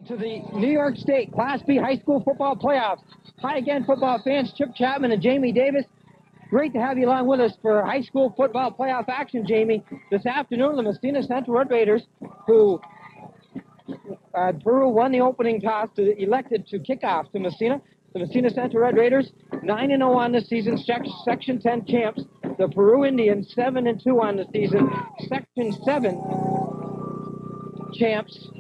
To the New York State Class B high school football playoffs. Hi again, football fans. Chip Chapman and Jamie Davis. Great to have you along with us for high school football playoff action, Jamie. This afternoon, the Massena Central Red Raiders, who Peru won the opening toss, elected to kick off to Massena. The Massena Central Red Raiders, 9-0 on the season, Section 10 champs. The Peru Indians, 7-2 on the season, Section 7 champs.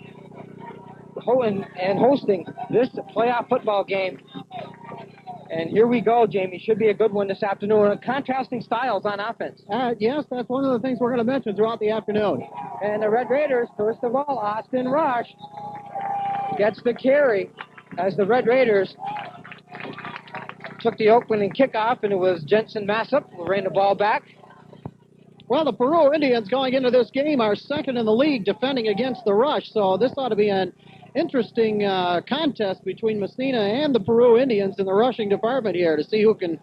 And hosting this playoff football game. And here we go, Jamie. Should be a good one this afternoon. Contrasting styles on offense. Yes, that's one of the things we're going to mention throughout the afternoon. And the Red Raiders, first of all, Austin Rush gets the carry as the Red Raiders took the opening kickoff, and it was Jensen Massup who ran the ball back. Well, the Peru Indians going into this game are second in the league defending against the Rush, so this ought to be an interesting contest between Massena and the Peru Indians in the rushing department here to see who can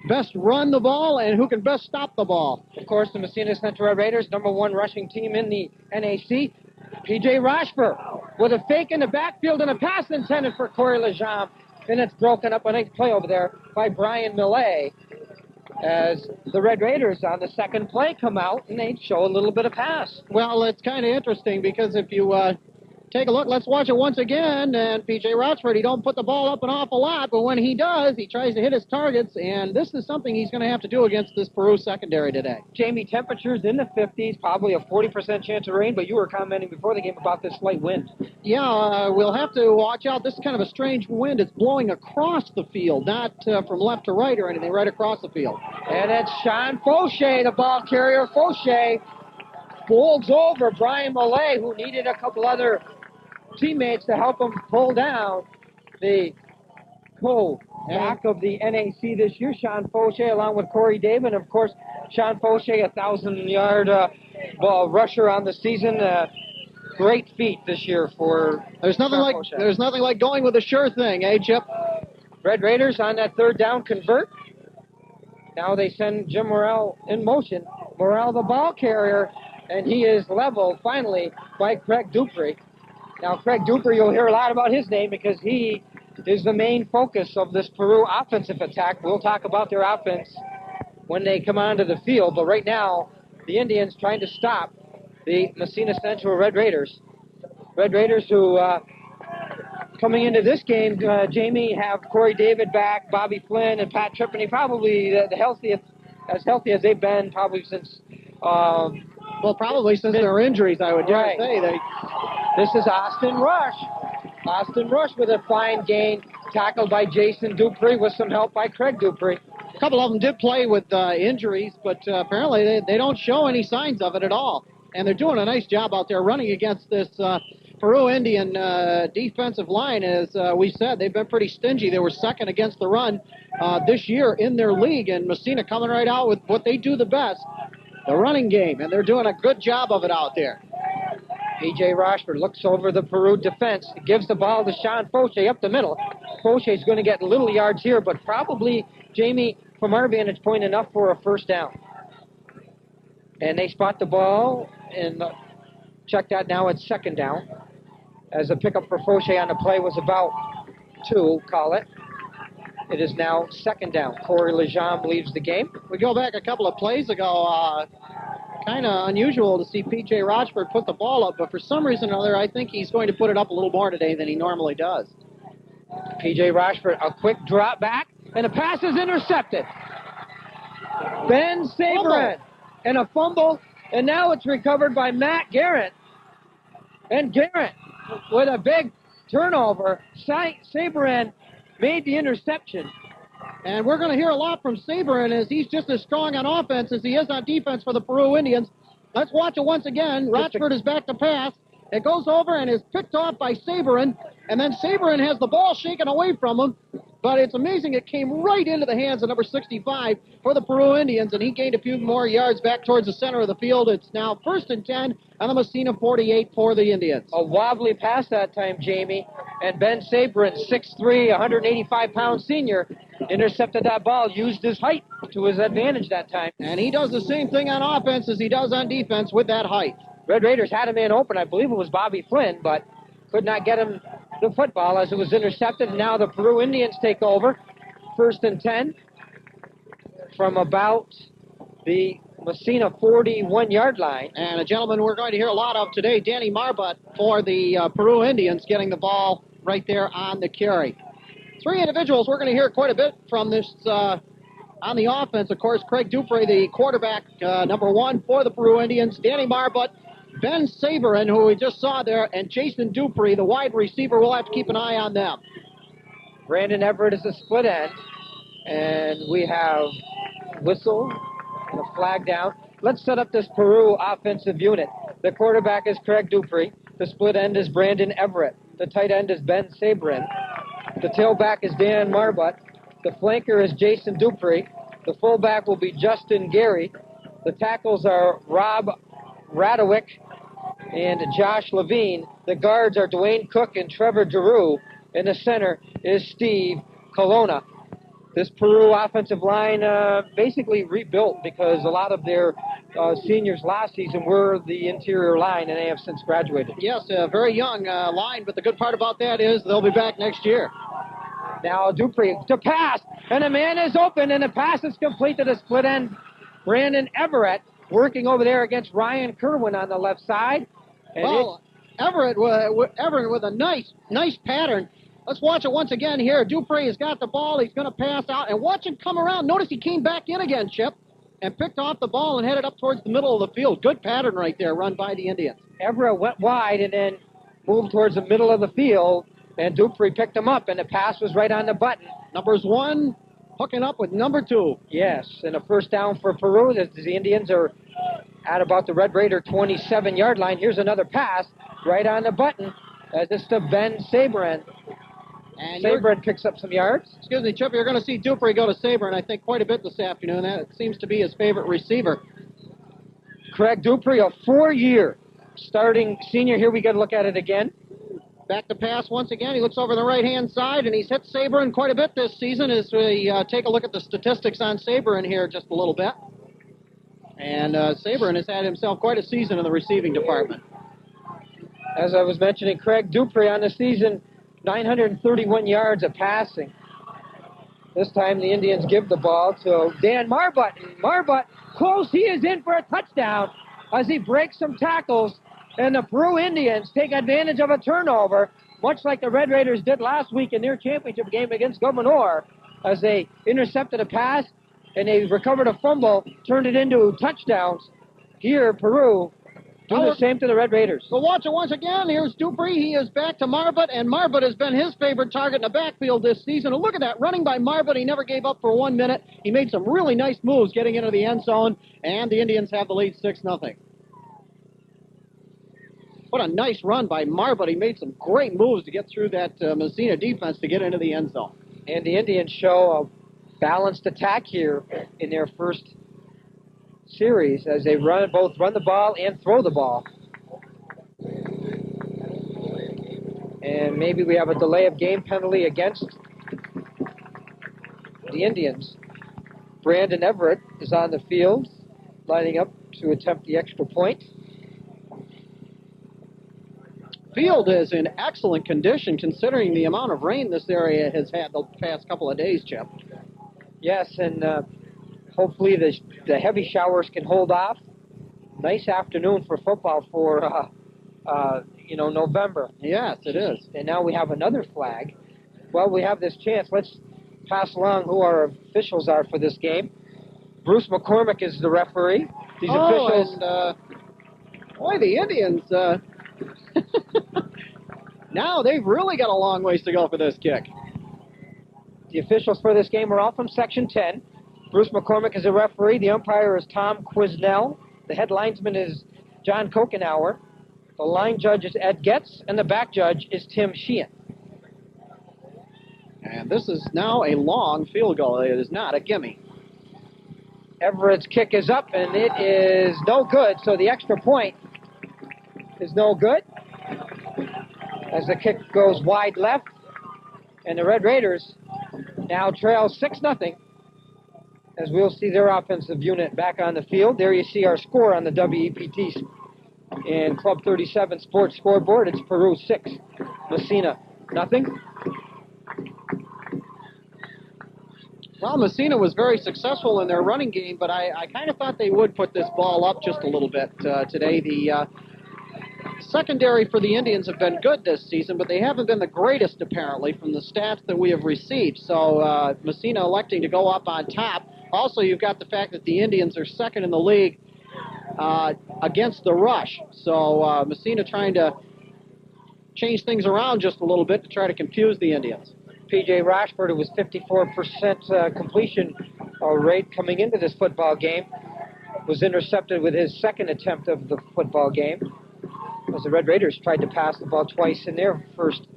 best run the ball and who can best stop the ball. Of course, the Massena Central Red Raiders, #1 rushing team in the NAC. P.J. Rochford with a fake in the backfield and a pass intended for Corey Lejam. And it's broken up, a nice play over there by Brian Millet, as the Red Raiders on the second play come out and they show a little bit of pass. Well, it's kind of interesting because if you take a look, let's watch it once again, and P.J. Rochford, he don't put the ball up an awful lot, but when he does, he tries to hit his targets, and this is something he's going to have to do against this Peru secondary today. Jamie, temperatures in the 50s, probably a 40% chance of rain, but you were commenting before the game about this slight wind. Yeah, we'll have to watch out. This is kind of a strange wind. It's blowing across the field, not from left to right or anything, right across the field. And it's Sean Fauché, the ball carrier. Fauché folds over Brian Millet, who needed a couple other teammates to help him pull down the co-back of the NAC this year, Sean Fauché, along with Corey David. Of course, Sean Fauché, 1,000-yard ball rusher on the season. Great feat this year for There's nothing like going with a sure thing, eh, Chip? Red Raiders on that third down convert. Now they send Jim Morrell in motion. Morrell, the ball carrier, and he is leveled finally by Craig Dupree. Now, Craig Duper, you'll hear a lot about his name because he is the main focus of this Peru offensive attack. We'll talk about their offense when they come onto the field, but right now, the Indians trying to stop the Massena Central Red Raiders. Red Raiders who, coming into this game, Jamie, have Corey David back, Bobby Flynn, and Pat Trippany, probably the healthiest, as healthy as they've been probably since... probably since their injuries, I would dare say. This is Austin Rush. Austin Rush with a fine gain, tackled by Jason Dupree with some help by Craig Dupree. A couple of them did play with injuries, but apparently they don't show any signs of it at all. And they're doing a nice job out there running against this Peru Indian defensive line. As we said, they've been pretty stingy. They were second against the run this year in their league, and Massena coming right out with what they do the best, the running game, and they're doing a good job of it out there. P.J. Rochford looks over the Peru defense, gives the ball to Sean Fauché up the middle. Fauché's going to get little yards here, but probably, Jamie, from our vantage point, enough for a first down. And they spot the ball, and check that now, it's second down. As the pickup for Fauché on the play was about 2, call it. It is now second down. Corey Lejam leaves the game. We go back a couple of plays ago. Kind of unusual to see P.J. Rochford put the ball up, but for some reason or other, I think he's going to put it up a little more today than he normally does. P.J. Rochford, a quick drop back, and a pass is intercepted. Ben Saberin, and a fumble, and now it's recovered by Matt Garrett. And Garrett, with a big turnover, Saberin made the interception. And we're going to hear a lot from Saberin as he's just as strong on offense as he is on defense for the Peru Indians. Let's watch it once again. Rochford is back to pass. It goes over and is picked off by Saberin. And then Saberin has the ball shaken away from him. But it's amazing, it came right into the hands of number 65 for the Peru Indians, and he gained a few more yards back towards the center of the field. It's now 1st and 10 on the Massena 48 for the Indians. A wobbly pass that time, Jamie, and Ben Saberin, 6'3", 185-pound senior, intercepted that ball, used his height to his advantage that time. And he does the same thing on offense as he does on defense with that height. Red Raiders had a man open, I believe it was Bobby Flynn, but could not get him the football as it was intercepted. And now the Peru Indians take over. 1st and 10 from about the Massena 41-yard line. And a gentleman we're going to hear a lot of today, Danny Marbut, for the Peru Indians, getting the ball right there on the carry. 3 individuals we're going to hear quite a bit from this on the offense. Of course, Craig Dupre, the quarterback, number 1 for the Peru Indians. Danny Marbut, Ben Saberin, who we just saw there, and Jason Dupre, the wide receiver. We'll have to keep an eye on them. Brandon Everett is a split end. And we have whistle and a flag down. Let's set up this Peru offensive unit. The quarterback is Craig Dupre. The split end is Brandon Everett. The tight end is Ben Saberin. The tailback is Dan Marbut. The flanker is Jason Dupre. The fullback will be Justin Gary. The tackles are Rob Radowick and Josh Levine. The guards are Dwayne Cook and Trevor Giroux. In the center is Steve Colonna. This Peru offensive line basically rebuilt because a lot of their seniors last season were the interior line, and they have since graduated. Yes, a very young line, but the good part about that is they'll be back next year. Now Dupre to pass, and the man is open, and the pass is complete to the split end. Brandon Everett working over there against Ryan Kerwin on the left side. And Everett with a nice pattern. Let's watch it once again here. Dupre has got the ball. He's going to pass out. And watch him come around. Notice he came back in again, Chip, and picked off the ball and headed up towards the middle of the field. Good pattern right there run by the Indians. Everett went wide and then moved towards the middle of the field, and Dupre picked him up, and the pass was right on the button. Numbers 1 hooking up with number 2. Yes, and a first down for Peru. The Indians are at about the Red Raider 27-yard line. Here's another pass right on the button. This to Ben Saberin. And Saberin picks up some yards. Excuse me, Chip, you're going to see Dupre go to Saberin, I think, quite a bit this afternoon. That seems to be his favorite receiver. Craig Dupre, a 4-year starting senior. Here we got to look at it again. Back to pass once again. He looks over the right-hand side, and he's hit Saberin quite a bit this season as we take a look at the statistics on Saberin here just a little bit. And Saberin has had himself quite a season in the receiving department. As I was mentioning, Craig Dupre on the season, 931 yards of passing. This time the Indians give the ball to Dan Marbut. Marbut, close, he is in for a touchdown as he breaks some tackles. And the Peru Indians take advantage of a turnover, much like the Red Raiders did last week in their championship game against Governor, as they intercepted a pass and they recovered a fumble, turned it into touchdowns. Here, Peru do the same to the Red Raiders. So watch it once again. Here's Dupre. He is back to Marbut, and Marbut has been his favorite target in the backfield this season. And look at that, running by Marbut. He never gave up for 1 minute. He made some really nice moves getting into the end zone, and the Indians have the lead 6-0. What a nice run by Marbut. He made some great moves to get through that Massena defense to get into the end zone. And the Indians show a balanced attack here in their first series as they both run the ball and throw the ball. And maybe we have a delay of game penalty against the Indians. Brandon Everett is on the field, lining up to attempt the extra point. Field is in excellent condition considering the amount of rain this area has had the past couple of days, Chip. Yes, and hopefully the heavy showers can hold off. Nice afternoon for football for, November. Yes, it is. And now we have another flag. Well, we have this chance. Let's pass along who our officials are for this game. Bruce McCormick is the referee. These officials... And, boy, the Indians... now they've really got a long ways to go for this kick. The officials for this game are all from Section 10. Bruce McCormick is a referee. The umpire is Tom Quisnell. The head linesman is John Kokenauer. The line judge is Ed Getz, and the back judge is Tim Sheehan. And this is now a long field goal. It is not a gimme. Everett's kick is up, and it is no good, so the extra point is no good as the kick goes wide left, and the Red Raiders now trail 6-0 as we'll see their offensive unit back on the field. There you see our score on the WEPT and Club 37 sports scoreboard. It's Peru 6, Massena Nothing. Well, Massena was very successful in their running game, but I kind of thought they would put this ball up just a little bit today. The secondary for the Indians have been good this season, but they haven't been the greatest, apparently, from the stats that we have received. So Massena electing to go up on top. Also, you've got the fact that the Indians are second in the league against the rush. So Massena trying to change things around just a little bit to try to confuse the Indians. P.J. Rashford, who was 54% completion rate coming into this football game, was intercepted with his second attempt of the football game, as the Red Raiders tried to pass the ball twice in their first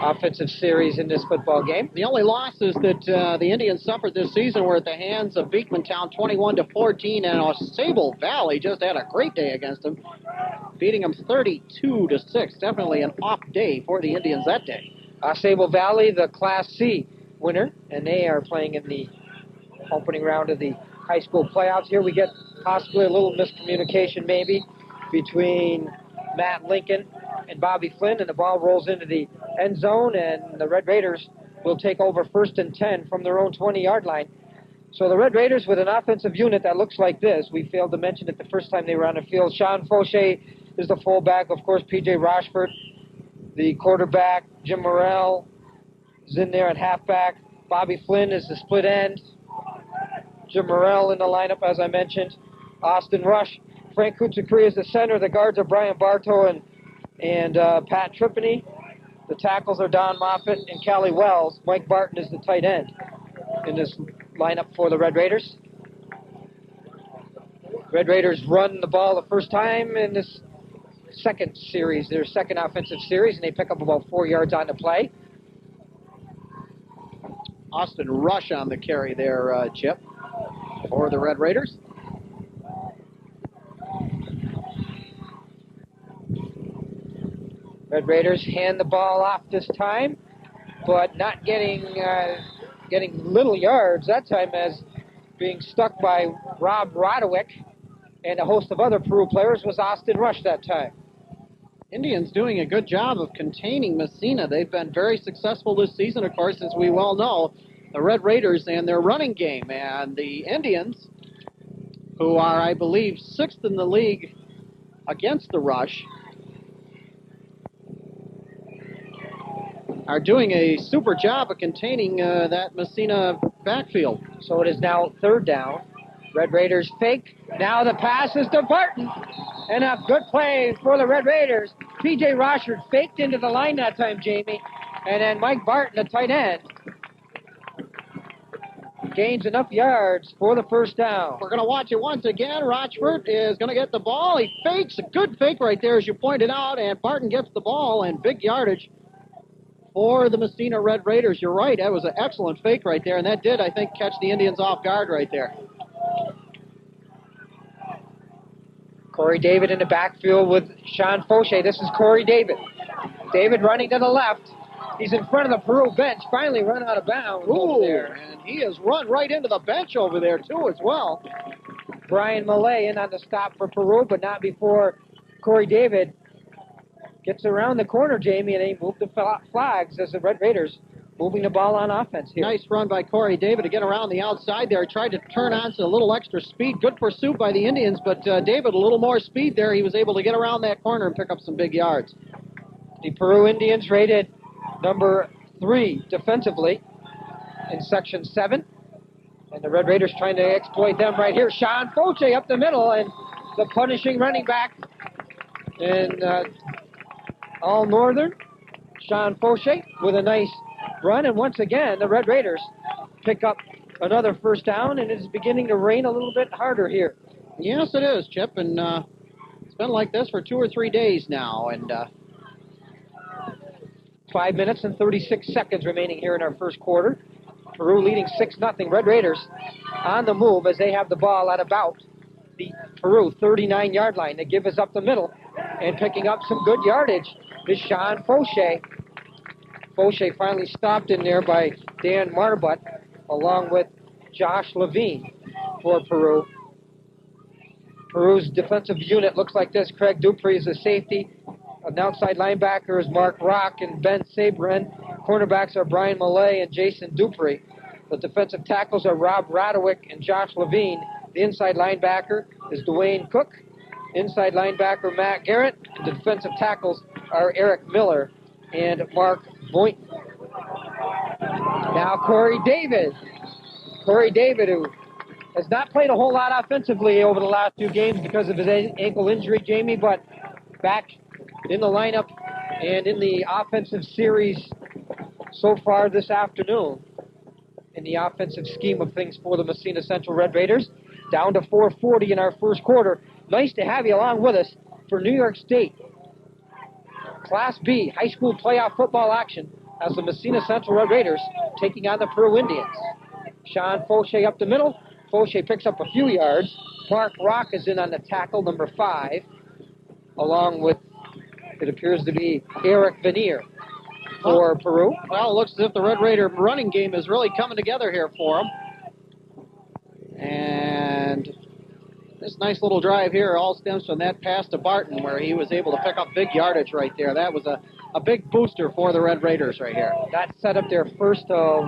offensive series in this football game. The only losses that the Indians suffered this season were at the hands of Beekmantown, 21-14, and Sable Valley just had a great day against them, beating them 32-6. Definitely an off day for the Indians that day. Sable Valley, the Class C winner, and they are playing in the opening round of the high school playoffs. Here we get possibly a little miscommunication maybe between Matt Lincoln and Bobby Flynn, and the ball rolls into the end zone, and the Red Raiders will take over 1st and 10 from their own 20-yard line. So the Red Raiders with an offensive unit that looks like this. We failed to mention it the first time they were on the field. Sean Fauché is the fullback. Of course, P.J. Rashford, the quarterback. Jim Morrell is in there at halfback. Bobby Flynn is the split end. Jim Morrell in the lineup, as I mentioned. Austin Rush. Frank Kutsakri is the center. The guards are Brian Bartow and Pat Tripany. The tackles are Don Moffitt and Callie Wells. Mike Barton is the tight end in this lineup for the Red Raiders. Red Raiders run the ball the first time in this second series, their second offensive series, and they pick up about 4 yards on the play. Austin Rush on the carry there, Chip, for the Red Raiders. Red Raiders hand the ball off this time, but not getting little yards that time, as being stuck by Rob Rodowick and a host of other Peru players was Austin Rush that time. Indians doing a good job of containing Massena. They've been very successful this season, of course, as we well know, the Red Raiders and their running game. And the Indians, who are, I believe, 6th in the league against the rush, are doing a super job of containing that Massena backfield. So it is now 3rd down. Red Raiders fake. Now the pass is to Barton. And a good play for the Red Raiders. P.J. Rashford faked into the line that time, Jamie. And then Mike Barton, the tight end, gains enough yards for the 1st down. We're going to watch it once again. Rochford is going to get the ball. He fakes. A good fake right there, as you pointed out. And Barton gets the ball, and big yardage for the Massena Red Raiders. You're right. That was an excellent fake right there. And that did, I think, catch the Indians off guard right there. Corey David in the backfield with Sean Fauché. This is Corey David. David running to the left. He's in front of the Peru bench. Finally run out of bounds over there. And he has run right into the bench over there, too, as well. Brian Millay in on the stop for Peru, but not before Corey David gets around the corner, Jamie, and they move the flags as the Red Raiders moving the ball on offense here. Nice run by Corey David to get around the outside there. He tried to turn on to a little extra speed. Good pursuit by the Indians, but David, a little more speed there. He was able to get around that corner and pick up some big yards. The Peru Indians rated number 3 defensively in Section 7. And the Red Raiders trying to exploit them right here. Sean Fauché up the middle, and the punishing running back in All Northern, Sean Fauché, with a nice run. And once again, the Red Raiders pick up another 1st down, and it's beginning to rain a little bit harder here. Yes, it is, Chip, and it's been like this for 2 or 3 days now. And 5 minutes and 36 seconds remaining here in our first quarter. Peru leading 6-0. Red Raiders on the move as they have the ball at about the Peru 39-yard line. They give us up the middle, and picking up some good yardage is Sean Fauché. Fauché finally stopped in there by Dan Marbutt, along with Josh Levine for Peru. Peru's defensive unit looks like this. Craig Dupree is a safety. An outside linebacker is Mark Rock and Ben Sabrin. Cornerbacks are Brian Millay and Jason Dupree. The defensive tackles are Rob Radowick and Josh Levine. The inside linebacker is Dwayne Cook. Inside linebacker Matt Garrett. And the defensive tackles are Eric Miller and Mark Boynton. Now Corey David. Corey David, who has not played a whole lot offensively over the last 2 games because of his ankle injury, Jamie, but back in the lineup and in the offensive series so far this afternoon in the offensive scheme of things for the Massena Central Red Raiders. Down to 4:40 in our first quarter. Nice to have you along with us for New York State Class B high school playoff football action as the Massena Central Red Raiders taking on the Peru Indians. Sean Fauché up the middle. Fauché picks up a few yards. Mark Rock is in on the tackle, number 5, along with, it appears to be, Eric Veneer for Peru. Well, it looks as if the Red Raider running game is really coming together here for them. And this nice little drive here all stems from that pass to Barton where he was able to pick up big yardage right there. That was a big booster for the Red Raiders right here. That set up their first of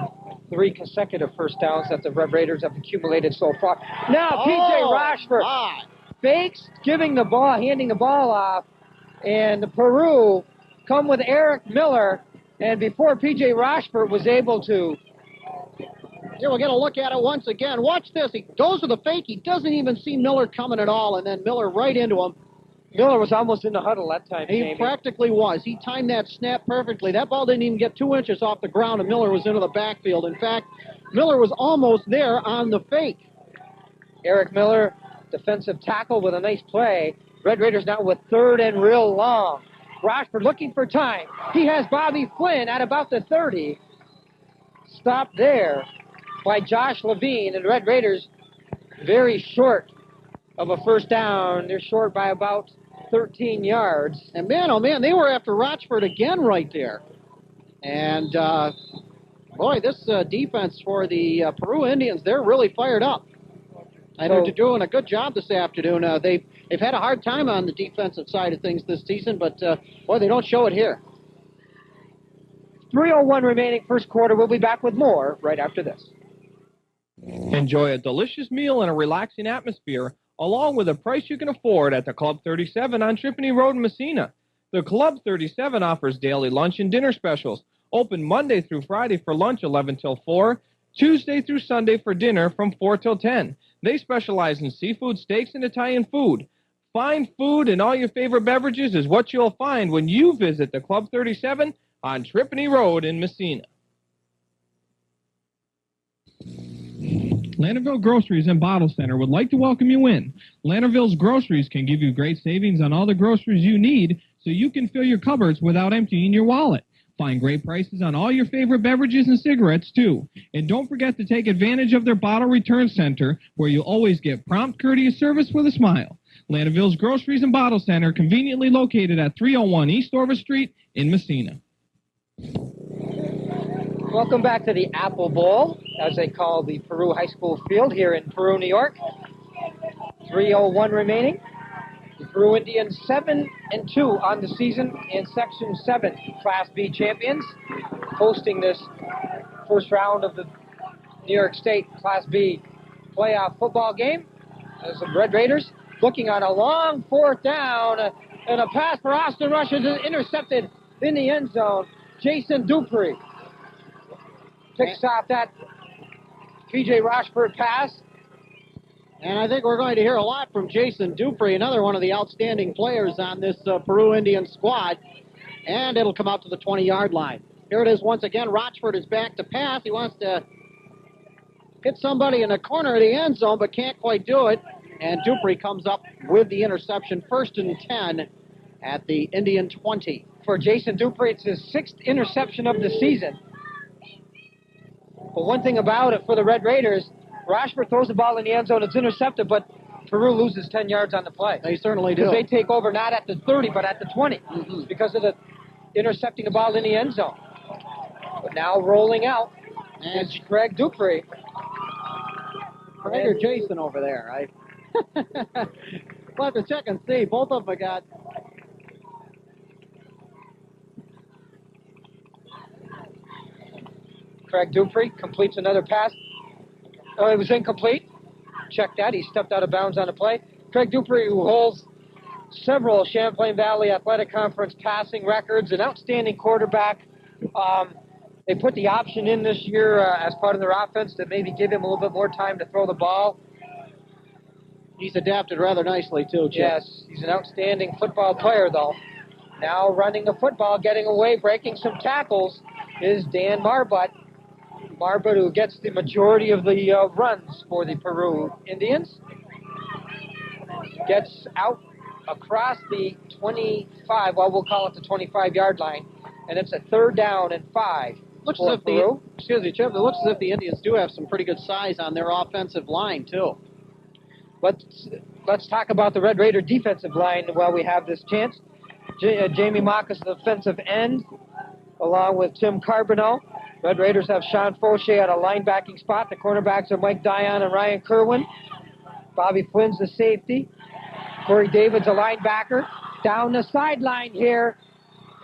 3 consecutive first downs that the Red Raiders have accumulated so far. Now, P.J. Rochford fakes handing the ball off, and the Peru come with Eric Miller, and before P.J. Rochford was able to... Here, we'll get a look at it once again. Watch this. He goes to the fake. He doesn't even see Miller coming at all, and then Miller right into him. Miller was almost in the huddle that time, He practically was. He timed that snap perfectly. That ball didn't even get 2 inches off the ground, and Miller was into the backfield. In fact, Miller was almost there on the fake. Eric Miller, defensive tackle with a nice play. Red Raiders now with 3rd and real long. Rochford looking for time. He has Bobby Flynn at about the 30. Stopped there by Josh Levine, and Red Raiders very short of a first down. They're short by about 13 yards. And man, oh man, they were after Rochford again right there. And boy, this defense for the Peru Indians, they're really fired up. And they're doing a good job this afternoon. They've had a hard time on the defensive side of things this season, but boy, they don't show it here. 3:01 remaining first quarter. We'll be back with more right after this. Enjoy a delicious meal and a relaxing atmosphere, along with a price you can afford at the Club 37 on Tripoli Road in Massena. The Club 37 offers daily lunch and dinner specials, open Monday through Friday for lunch 11 till 4, Tuesday through Sunday for dinner from 4 till 10. They specialize in seafood, steaks, and Italian food. Fine food and all your favorite beverages is what you'll find when you visit the Club 37 on Tripoli Road in Massena. Lanterville Groceries and Bottle Center would like to welcome you in. Lanterville's Groceries can give you great savings on all the groceries you need so you can fill your cupboards without emptying your wallet. Find great prices on all your favorite beverages and cigarettes, too. And don't forget to take advantage of their bottle return center, where you'll always get prompt, courteous service with a smile. Lanterville's Groceries and Bottle Center, conveniently located at 301 East Orvis Street in Massena. Welcome back to the Apple Bowl, as they call the Peru High School field here in Peru, New York. 3:01 remaining. The Peru Indians 7-2 on the season in Section 7 Class B champions, hosting this first round of the New York State Class B playoff football game. As the Red Raiders looking on a long 4th down, and a pass for Austin Rush is intercepted in the end zone. Jason Dupree picks off that P.J. Rochford pass. And I think we're going to hear a lot from Jason Dupree, another one of the outstanding players on this Peru Indian squad. And it'll come out to the 20-yard line. Here it is once again. Rochford is back to pass. He wants to hit somebody in the corner of the end zone, but can't quite do it. And Dupree comes up with the interception, 1st and 10 at the Indian 20. For Jason Dupree, it's his 6th interception of the season. But one thing about it for the Red Raiders, Rochford throws the ball in the end zone, it's intercepted, but Peru loses 10 yards on the play. They certainly do. Because they take over not at the 30, but at the 20, because of the intercepting the ball in the end zone. But now rolling out is Craig Dupree. Craig or Jason over there? We'll have to check and see. Both of them got Craig Dupree completes another pass. Oh, it was incomplete. Check that. He stepped out of bounds on the play. Craig Dupree, who holds several Champlain Valley Athletic Conference passing records, an outstanding quarterback. They put the option in this year as part of their offense to maybe give him a little bit more time to throw the ball. He's adapted rather nicely, too, Chip. Yes, he's an outstanding football player, though. Now running the football, getting away, breaking some tackles is Dan Marbut. Marbut, who gets the majority of the runs for the Peru Indians, gets out across the 25, well, we'll call it the 25-yard line, and it's a 3rd down and 5. Looks as if Peru. Excuse me, Chip. It looks as if the Indians do have some pretty good size on their offensive line, too. Let's talk about the Red Raider defensive line while we have this chance. Jamie Mock is the defensive end, along with Tim Carbonell. Red Raiders have Sean Fauché at a linebacking spot. The cornerbacks are Mike Dion and Ryan Kerwin. Bobby Flynn's the safety. Corey David's a linebacker. Down the sideline here,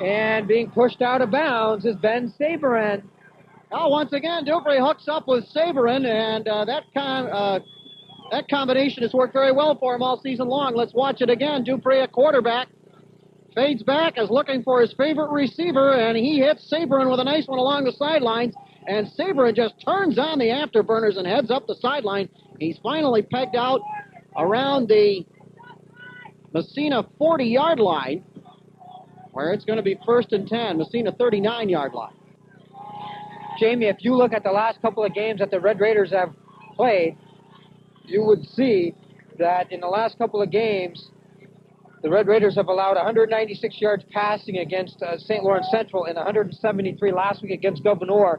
and being pushed out of bounds is Ben Saberin. Now, once again, Dupree hooks up with Saberin, and that combination has worked very well for him all season long. Let's watch it again. Dupree at quarterback. Fades back, is looking for his favorite receiver, and he hits Saberin with a nice one along the sidelines. And Saberin just turns on the afterburners and heads up the sideline. He's finally pegged out around the Massena 40-yard line, where it's going to be 1st and 10, Massena 39-yard line. Jamie, if you look at the last couple of games that the Red Raiders have played, you would see that in the last couple of games, the Red Raiders have allowed 196 yards passing against St. Lawrence Central and 173 last week against Gouverneur.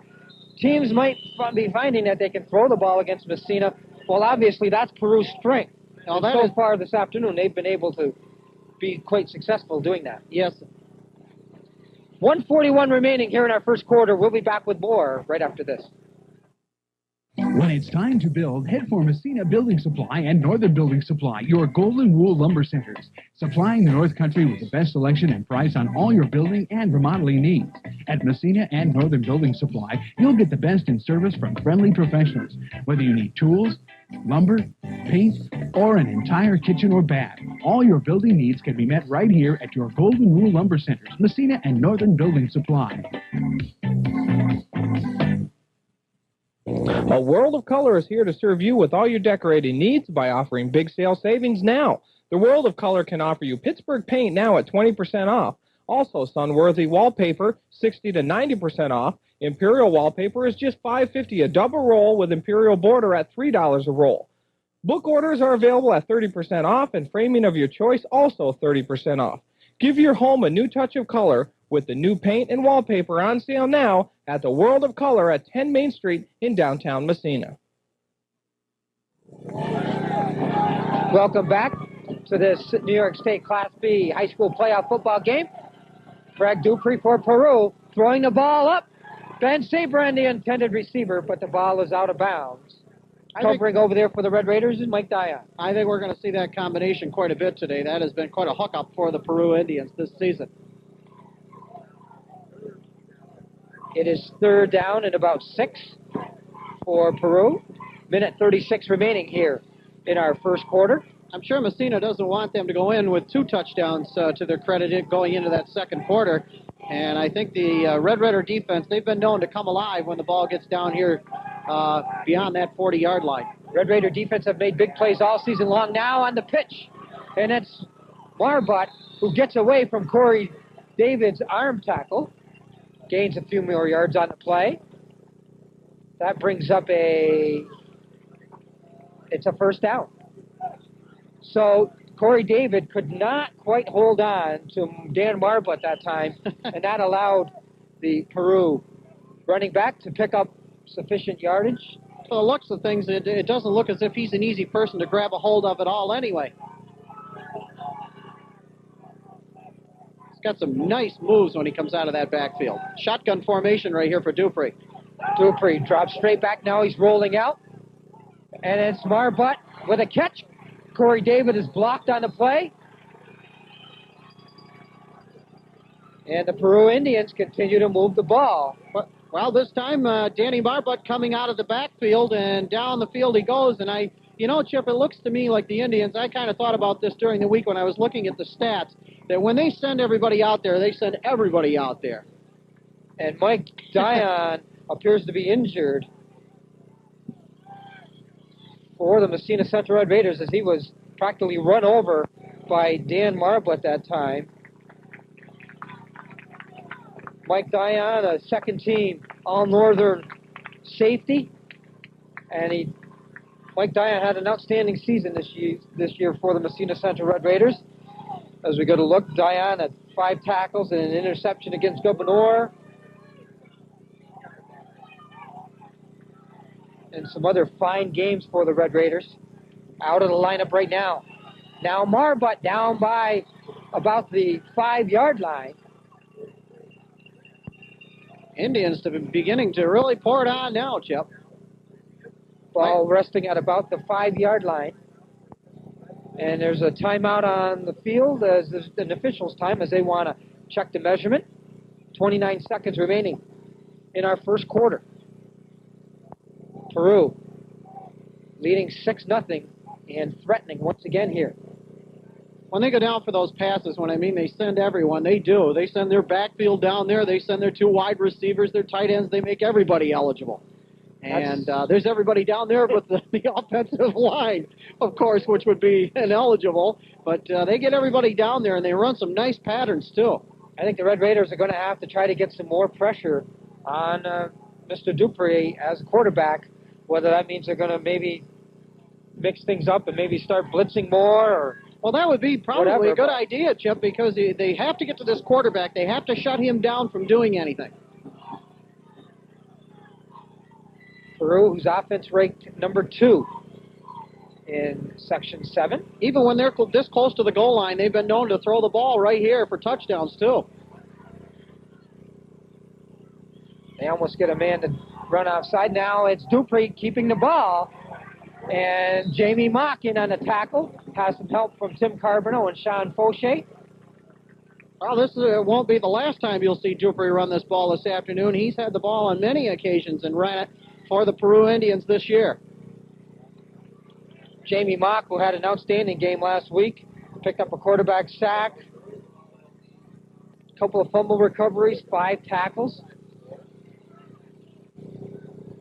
Teams might be finding that they can throw the ball against Massena. Well, obviously, that's Peru's strength. So far this afternoon, they've been able to be quite successful doing that. Yes. 1:41 remaining here in our first quarter. We'll be back with more right after this. When it's time to build, head for Massena Building Supply and Northern Building Supply, your Golden Rule lumber centers. Supplying the North Country with the best selection and price on all your building and remodeling needs. At Massena and Northern Building Supply, you'll get the best in service from friendly professionals. Whether you need tools, lumber, paint, or an entire kitchen or bath, all your building needs can be met right here at your Golden Rule lumber centers, Massena and Northern Building Supply. A World of Color is here to serve you with all your decorating needs by offering big sale savings now. The World of Color can offer you Pittsburgh paint now at 20% off. Also, Sunworthy wallpaper, 60 to 90% off. Imperial wallpaper is just $5.50 a double roll with Imperial border at $3 a roll. Book orders are available at 30% off, and framing of your choice also 30% off. Give your home a new touch of color with the new paint and wallpaper on sale now at the World of Color at 10 Main Street in downtown Massena. Welcome back to this New York State Class B high school playoff football game. Craig Dupree for Peru, throwing the ball up. Ben Saberin, the intended receiver, but the ball is out of bounds. Covering over there for the Red Raiders is Mike Dion. I think we're going to see that combination quite a bit today. That has been quite a hookup for the Peru Indians this season. It is 3rd down and about 6 for Peru. Minute 36 remaining here in our first quarter. I'm sure Massena doesn't want them to go in with 2 touchdowns to their credit going into that second quarter. And I think the Red Raider defense, they've been known to come alive when the ball gets down here beyond that 40-yard line. Red Raider defense have made big plays all season long. Now on the pitch, and it's Marbut who gets away from Corey David's arm tackle. Gains a few more yards on the play. That brings up it's a 1st down. So Corey David could not quite hold on to Dan Marbut that time, and that allowed the Peru running back to pick up sufficient yardage. So the looks of things, it doesn't look as if he's an easy person to grab a hold of at all anyway. He's got some nice moves when he comes out of that backfield. Shotgun formation right here for Dupree. Dupree drops straight back. Now he's rolling out. And it's Marbut with a catch. Corey David is blocked on the play. And the Peru Indians continue to move the ball. Well, this time, Danny Marbutt coming out of the backfield, and down the field he goes. And Chip, it looks to me like the Indians, I kind of thought about this during the week when I was looking at the stats, that when they send everybody out there, they send everybody out there. And Mike Dion appears to be injured for the Massena Central Red Raiders, as he was practically run over by Dan Marbutt that time. Mike Dion, a second-team All-Northern safety, and Mike Dion had an outstanding season this year for the Massena Central Red Raiders. As we go to look, Dion had 5 tackles and an interception against Gouverneur, and some other fine games for the Red Raiders. Out of the lineup right now. Now Marbutt down by about the 5-yard line. Indians to be beginning to really pour it on now, Chip. Ball resting at about the 5-yard line. And there's a timeout on the field, as an official's time, as they want to check the measurement. 29 seconds remaining in our first quarter. Peru leading 6-0 and threatening once again here. When they go down for those passes, they send everyone. They do. They send their backfield down there. They send their 2 wide receivers, their tight ends. They make everybody eligible. And there's everybody down there but the offensive line, of course, which would be ineligible. But they get everybody down there, and they run some nice patterns, too. I think the Red Raiders are going to have to try to get some more pressure on Mr. Dupree as quarterback, whether that means they're going to maybe mix things up and maybe start blitzing more or... Well, that would be probably a good idea, Chip, because they have to get to this quarterback. They have to shut him down from doing anything. Peru, whose offense ranked number 2 in Section 7. Even when they're this close to the goal line, they've been known to throw the ball right here for touchdowns, too. They almost get a man to run offside. Now it's Dupree keeping the ball. And Jamie Mock in on a tackle. Has some help from Tim Carbonneau and Sean Fauché. Well, this won't be the last time you'll see Dupree run this ball this afternoon. He's had the ball on many occasions and ran it for the Peru Indians this year. Jamie Mock, who had an outstanding game last week, picked up a quarterback sack, a couple of fumble recoveries, 5 tackles.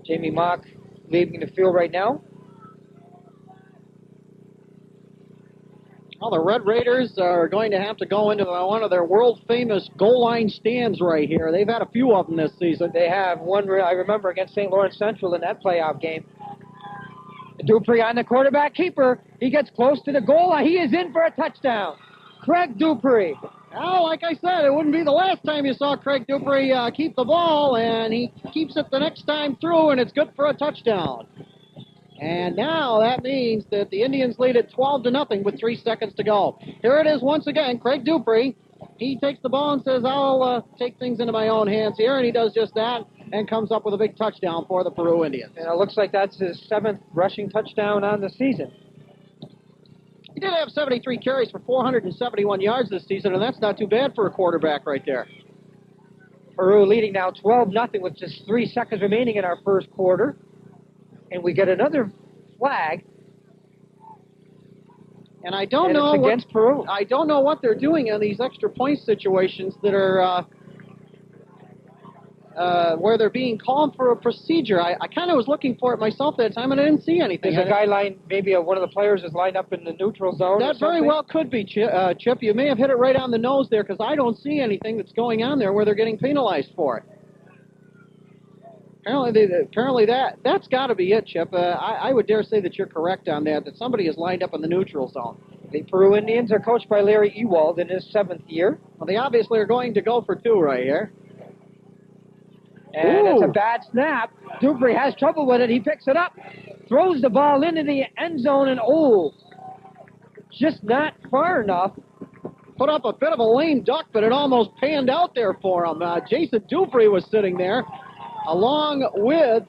Jamie Mock leaving the field right now. Well, the Red Raiders are going to have to go into one of their world-famous goal line stands right here. They've had a few of them this season. They have one, I remember, against St. Lawrence Central in that playoff game. Dupree on the quarterback keeper. He gets close to the goal line. He is in for a touchdown. Craig Dupree. Well, like I said, it wouldn't be the last time you saw Craig Dupree keep the ball, and he keeps it the next time through, and it's good for a touchdown. And now that means that the Indians lead at 12-0 with 3 seconds to go. Here it is once again, Craig Dupree. He takes the ball and says, I'll take things into my own hands here, and he does just that and comes up with a big touchdown for the Peru Indians. And it looks like that's his 7th rushing touchdown on the season. He did have 73 carries for 471 yards this season, and that's not too bad for a quarterback right there. Peru leading now 12-0 with just 3 seconds remaining in our first quarter. And we get another flag. And I don't know against Peru. I don't know what they're doing on these extra point situations that are where they're being called for a procedure. I kind of was looking for it myself that time, and I didn't see anything. There's a guy line, maybe one of the players is lined up in the neutral zone. That very well could be, Chip. You may have hit it right on the nose there, because I don't see anything that's going on there where they're getting penalized for it. Apparently that's got to be it, Chip. I would dare say that you're correct on that somebody is lined up in the neutral zone. The Peru Indians are coached by Larry Ewald in his 7th year. Well, they obviously are going to go for 2 right here. And it's a bad snap. Dupree has trouble with it. He picks it up, throws the ball into the end zone, and just not far enough. Put up a bit of a lame duck, but it almost panned out there for him. Jason Dupree was sitting there, along with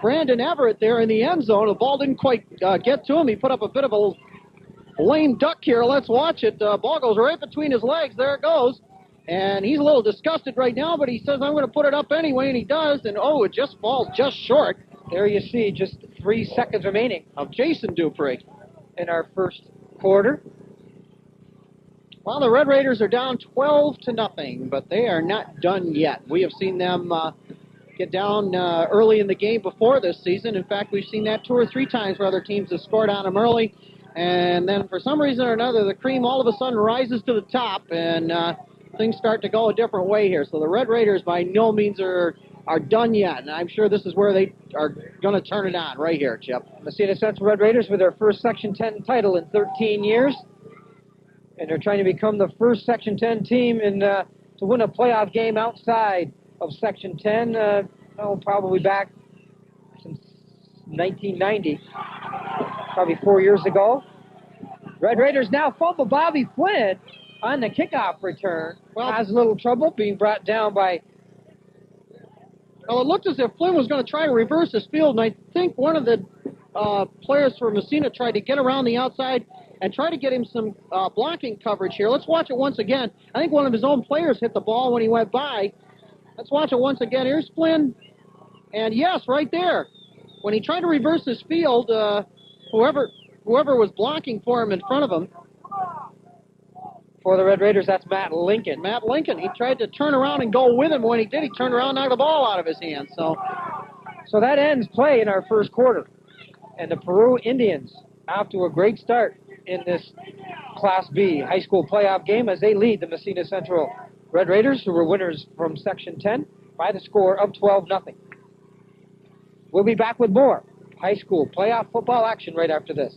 Brandon Everett there in the end zone. The ball didn't quite get to him. He put up a bit of a lame duck here. Let's watch it. Ball goes right between his legs. There it goes. And he's a little disgusted right now, but he says, I'm going to put it up anyway, and he does, and it just falls just short. There you see, just 3 seconds remaining Of Jason Dupree. in our first quarter. Well, the Red Raiders are down 12-0, but they are not done yet. We have seen them get down early in the game before this season. In fact, we've seen that 2 or 3 times where other teams have scored on them early, and then for some reason or another, the cream all of a sudden rises to the top, and things start to go a different way here. So the Red Raiders by no means are done yet, and I'm sure this is where they are going to turn it on right here, Chip. Massena Central Red Raiders with their first Section 10 title in 13 years. And they're trying to become the first Section 10 team to win a playoff game outside of Section 10, probably back since 1990, probably 4 years ago. Red Raiders now fumble. Bobby Flynn on the kickoff return. Well, has a little trouble being brought down by... Well, it looked as if Flynn was going to try to reverse his field, and I think one of the players for Massena tried to get around the outside and try to get him some blocking coverage here. Let's watch it once again. I think one of his own players hit the ball when he went by. Let's watch it once again. Here's Flynn. And yes, right there. When he tried to reverse his field, whoever was blocking for him in front of him. For the Red Raiders, that's Matt Lincoln. Matt Lincoln. He tried to turn around and go with him. When he did, he turned around and knocked the ball out of his hands. So that ends play in our first quarter. And the Peru Indians off to a great start in this Class B high school playoff game as they lead the Massena Central Red Raiders, who were winners from Section 10, by the score of 12-0. We'll be back with more high school playoff football action right after this.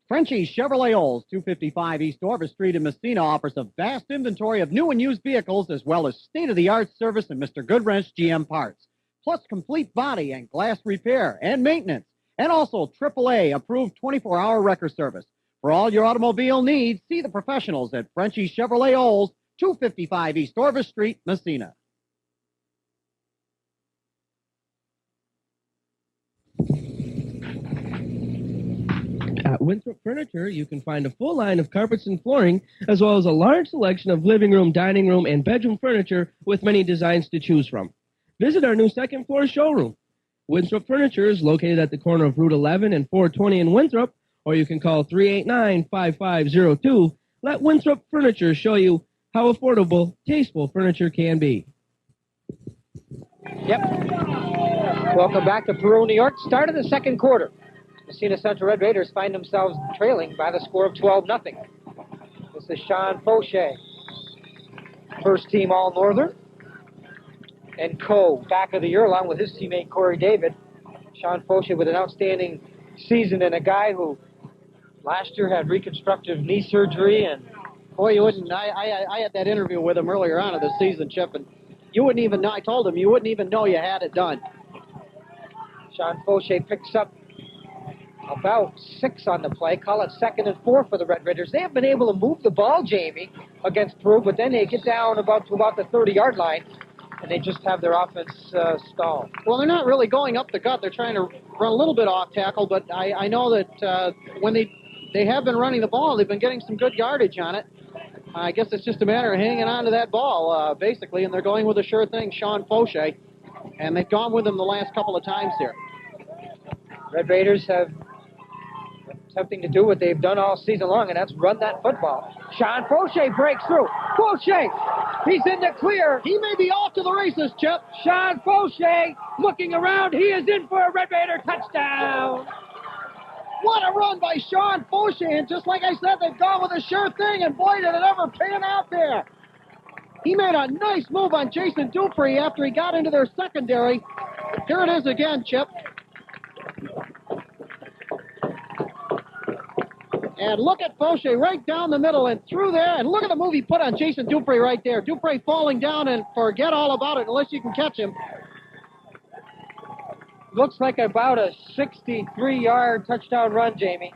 Frenchie's Chevrolet Olds, 255 East Orvis Street in Massena, offers a vast inventory of new and used vehicles as well as state-of-the-art service in Mr. Goodwrench GM parts, plus complete body and glass repair and maintenance, and also AAA approved 24-hour wrecker service. For all your automobile needs, see the professionals at Frenchie's Chevrolet Olds, 255 East Orvis Street, Massena. At Winthrop Furniture, you can find a full line of carpets and flooring, as well as a large selection of living room, dining room, and bedroom furniture with many designs to choose from. Visit our new second-floor showroom. Winthrop Furniture is located at the corner of Route 11 and 420 in Winthrop, or you can call 389-5502. Let Winthrop Furniture show you how affordable, tasteful furniture can be. Yep. Welcome back to Peru, New York. Start of the second quarter. Massena Central Red Raiders find themselves trailing by the score of 12-0. This is Sean Fauché, first team All-Northern, and back of the year, along with his teammate Corey David. Sean Fauché with an outstanding season, and a guy who last year had reconstructive knee surgery. And boy, you wouldn't. I had that interview with him earlier on in the season, Chip, and you wouldn't even know. I told him you wouldn't even know you had it done. Sean Fauché picks up about 6 on the play. Call it 2nd and 4 for the Red Raiders. They have been able to move the ball, Jamie, against Peru, but then they get down to about the 30-yard line, and they just have their offense stalled. Well, they're not really going up the gut. They're trying to run a little bit off tackle, but I know that when they have been running the ball, they've been getting some good yardage on it. I guess it's just a matter of hanging on to that ball, basically, and they're going with a sure thing, Sean Fauché, and they've gone with him the last couple of times here. Red Raiders have something to do what they've done all season long, and that's run that football. Sean Fauché breaks through. Fauché, he's in the clear. He may be off to the races, Chip. Sean Fauché looking around. He is in for a Red Raider touchdown. What a run by Sean Fauché, and just like I said, they've gone with a sure thing, and boy, did it ever pan out there. He made a nice move on Jason Dupree after he got into their secondary. Here it is again, Chip. And look at Fauché right down the middle and through there. And look at the move he put on Jason Dupree right there. Dupree falling down, and forget all about it unless you can catch him. Looks like about a 63-yard touchdown run, Jamie.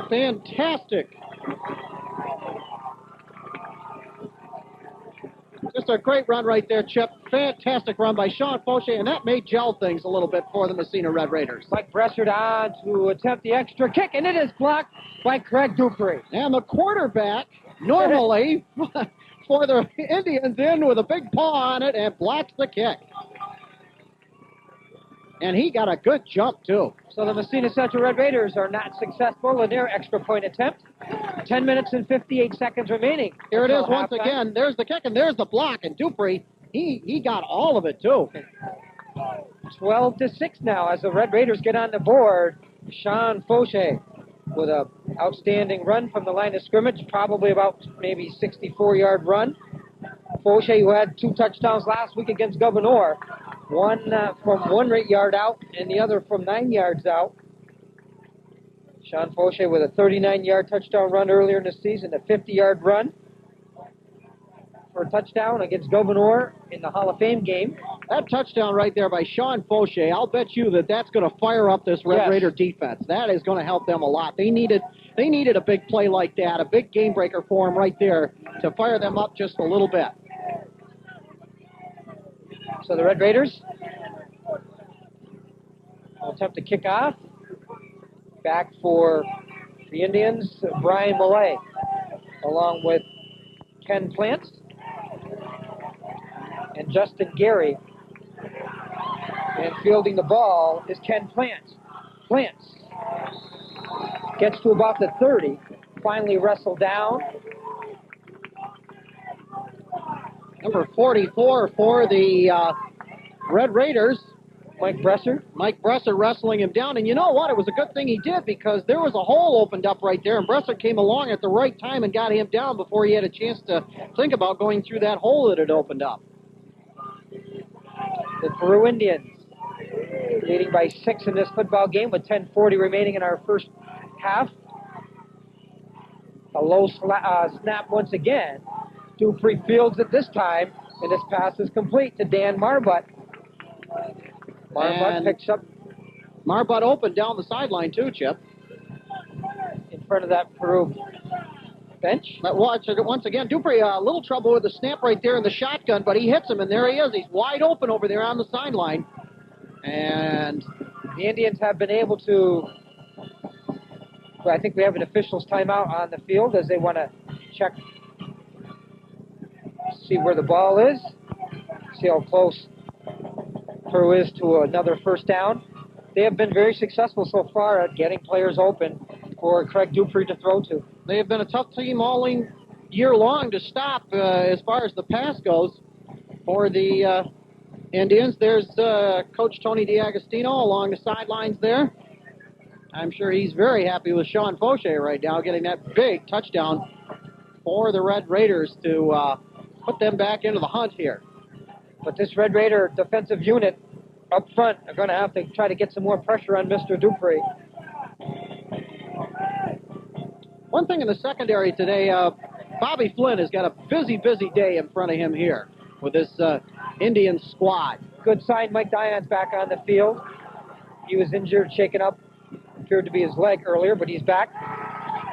Fantastic. Just a great run right there, Chip. fantastic run by Sean Fauché, and that may gel things a little bit for the Massena Red Raiders. Mike Bressert on to attempt the extra kick, and it is blocked by Craig Dupree. And the quarterback, normally, for the Indians in with a big paw on it and blocks the kick. And he got a good jump, too. So the Massena Central Red Raiders are not successful in their extra point attempt. 10 minutes and 58 seconds remaining. Here it is once again. There's the kick, and there's the block. And Dupree, he got all of it, too. 12-6 now as the Red Raiders get on the board. Sean Fauché with an outstanding run from the line of scrimmage, probably about maybe 64-yard run. Fauché, who had 2 touchdowns last week against Governor, one from 1 yard out and the other from 9 yards out. Sean Fauché with a 39-yard touchdown run earlier in the season, a 50-yard run for a touchdown against Governor in the Hall of Fame game. That touchdown right there by Sean Fauché, I'll bet you that's going to fire up this Red Raider defense. That is going to help them a lot. They needed a big play like that, a big game breaker for them right there to fire them up just a little bit. So the Red Raiders will attempt to kick off. Back for the Indians, Brian Millay, along with Ken Plants and Justin Gary. And fielding the ball is Ken Plants. Plants gets to about the 30, finally wrestled down. Number 44 for the Red Raiders, Mike Bressert. Mike Bressert wrestling him down. And you know what? It was a good thing he did because there was a hole opened up right there, and Bressert came along at the right time and got him down before he had a chance to think about going through that hole that had opened up. The Peru Indians leading by 6 in this football game with 10:40 remaining in our first half. A low snap once again. Dupree fields it this time, and this pass is complete to Dan Marbut. Marbut picks up. Marbut opened down the sideline too, Chip. In front of that Peru bench. But watch it once again. Dupree, a little trouble with the snap right there in the shotgun, but he hits him, and there he is. He's wide open over there on the sideline. And the Indians have been able to, I think we have an official's timeout on the field as they want to check, see where the ball is, see how close Peru is to another first down. They have been very successful so far at getting players open for Craig Dupree to throw to. They have been a tough team all year long to stop as far as the pass goes for the Indians. There's Coach Tony DiAgostino along the sidelines there. I'm sure he's very happy with Sean Fauché right now, getting that big touchdown for the Red Raiders to put them back into the hunt here. But this Red Raider defensive unit up front are going to have to try to get some more pressure on Mr. Dupree. One thing in the secondary today, Bobby Flynn has got a busy day in front of him here with this Indian squad. Good sign, Mike Dion's back on the field. He was injured, shaken up. Appeared to be his leg earlier, but he's back.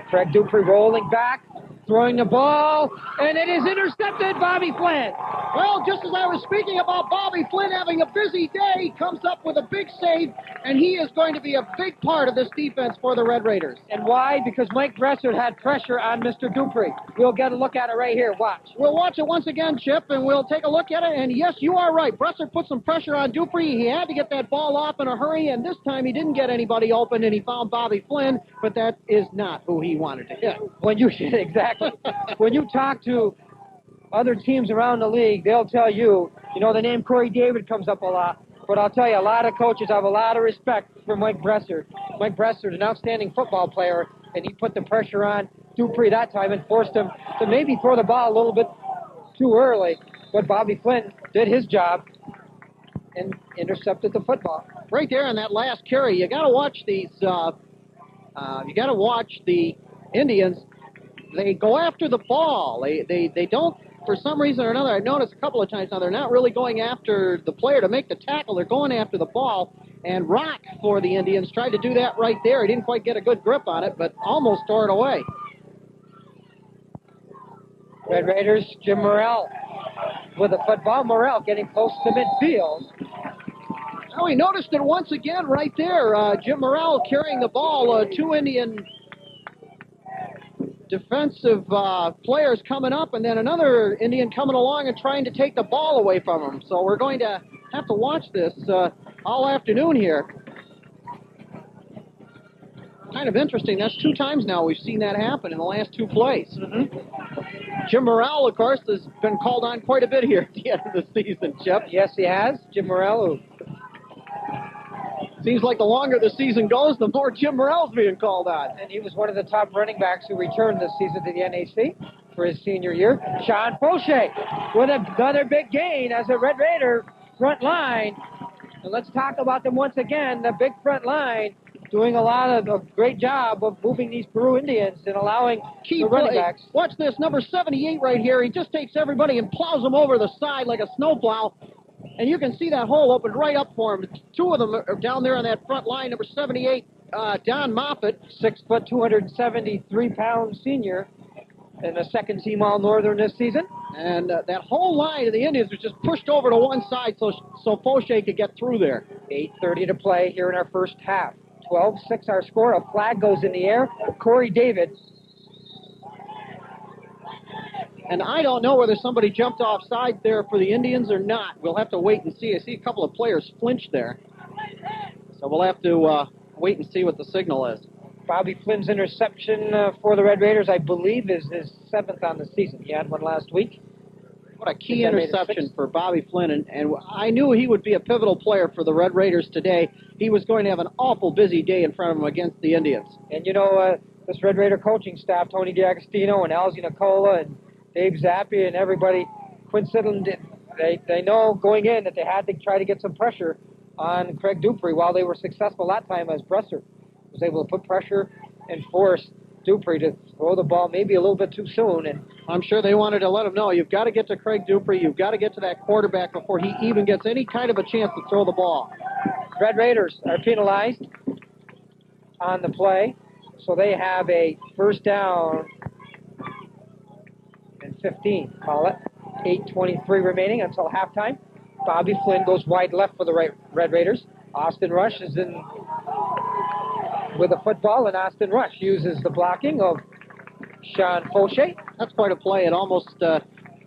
Craig Dupree rolling back, throwing the ball, and it is intercepted, Bobby Flynn. Well, just as I was speaking about Bobby Flynn having a busy day, he comes up with a big save, and he is going to be a big part of this defense for the Red Raiders. And why? Because Mike Bressert had pressure on Mr. Dupree. We'll get a look at it right here. Watch. We'll watch it once again, Chip, and we'll take a look at it. And yes, you are right. Bressert put some pressure on Dupree. He had to get that ball off in a hurry, and this time he didn't get anybody open, and he found Bobby Flynn, but that is not who he wanted to hit. Exactly. When you talk to other teams around the league, they'll tell you, the name Corey David comes up a lot. But I'll tell you, a lot of coaches have a lot of respect for Mike Bressert. Mike Bressert, an outstanding football player, and he put the pressure on Dupree that time and forced him to maybe throw the ball a little bit too early. But Bobby Flynn did his job and intercepted the football. Right there on that last carry, you got to watch these. You got to watch the Indians. They go after the ball. They don't, for some reason or another, I've noticed a couple of times now, they're not really going after the player to make the tackle. They're going after the ball. And Rock for the Indians tried to do that right there. He didn't quite get a good grip on it, but almost tore it away. Red Raiders, Jim Morrell with the football. Morrell getting close to midfield. Now we noticed it once again right there. Jim Morrell carrying the ball. Two Indian defensive players coming up, and then another Indian coming along and trying to take the ball away from him. So we're going to have to watch this all afternoon here. Kind of interesting. That's 2 times now we've seen that happen in the last 2 plays. Jim Morrell, of course, has been called on quite a bit here at the end of the season, Chip. Yes, he has. Jim Morrell. Seems like the longer the season goes, the more Jim Morrell's being called on. And he was one of the top running backs who returned this season to the NAC for his senior year. Sean Fauché with another big gain as a Red Raider front line. And let's talk about them once again. The big front line doing a lot of a great job of moving these Peru Indians and allowing the running backs. Watch this, number 78 right here. He just takes everybody and plows them over the side like a snowplow. And you can see that hole opened right up for him. 2 of them are down there on that front line. Number 78, Don Moffitt. 6 foot, 273 pound senior in the second team All-Northern this season. And that whole line of the Indians was just pushed over to one side so Fauché could get through there. 8:30 to play here in our first half. 12-6 our score. A flag goes in the air. Corey David. And I don't know whether somebody jumped offside there for the Indians or not. We'll have to wait and see. I see a couple of players flinch there. So we'll have to wait and see what the signal is. Bobby Flynn's interception for the Red Raiders, I believe, is his 7th on the season. He had one last week. What a key interception for Bobby Flynn. And I knew he would be a pivotal player for the Red Raiders today. He was going to have an awful busy day in front of him against the Indians. And, you know, this Red Raider coaching staff, Tony D'Agostino and Alzi Nicola and Dave Zappi and everybody, Quinn Siddlin, they know going in that they had to try to get some pressure on Craig Dupree. While they were successful that time as Bresser was able to put pressure and force Dupree to throw the ball maybe a little bit too soon. And I'm sure they wanted to let him know, you've got to get to Craig Dupree, you've got to get to that quarterback before he even gets any kind of a chance to throw the ball. Red Raiders are penalized on the play, so they have a first down and 15, call it. 8:23 remaining until halftime. Bobby Flynn goes wide left for the Red Raiders. Austin Rush is in with the football, and Austin Rush uses the blocking of Sean Fauché. That's quite a play. It almost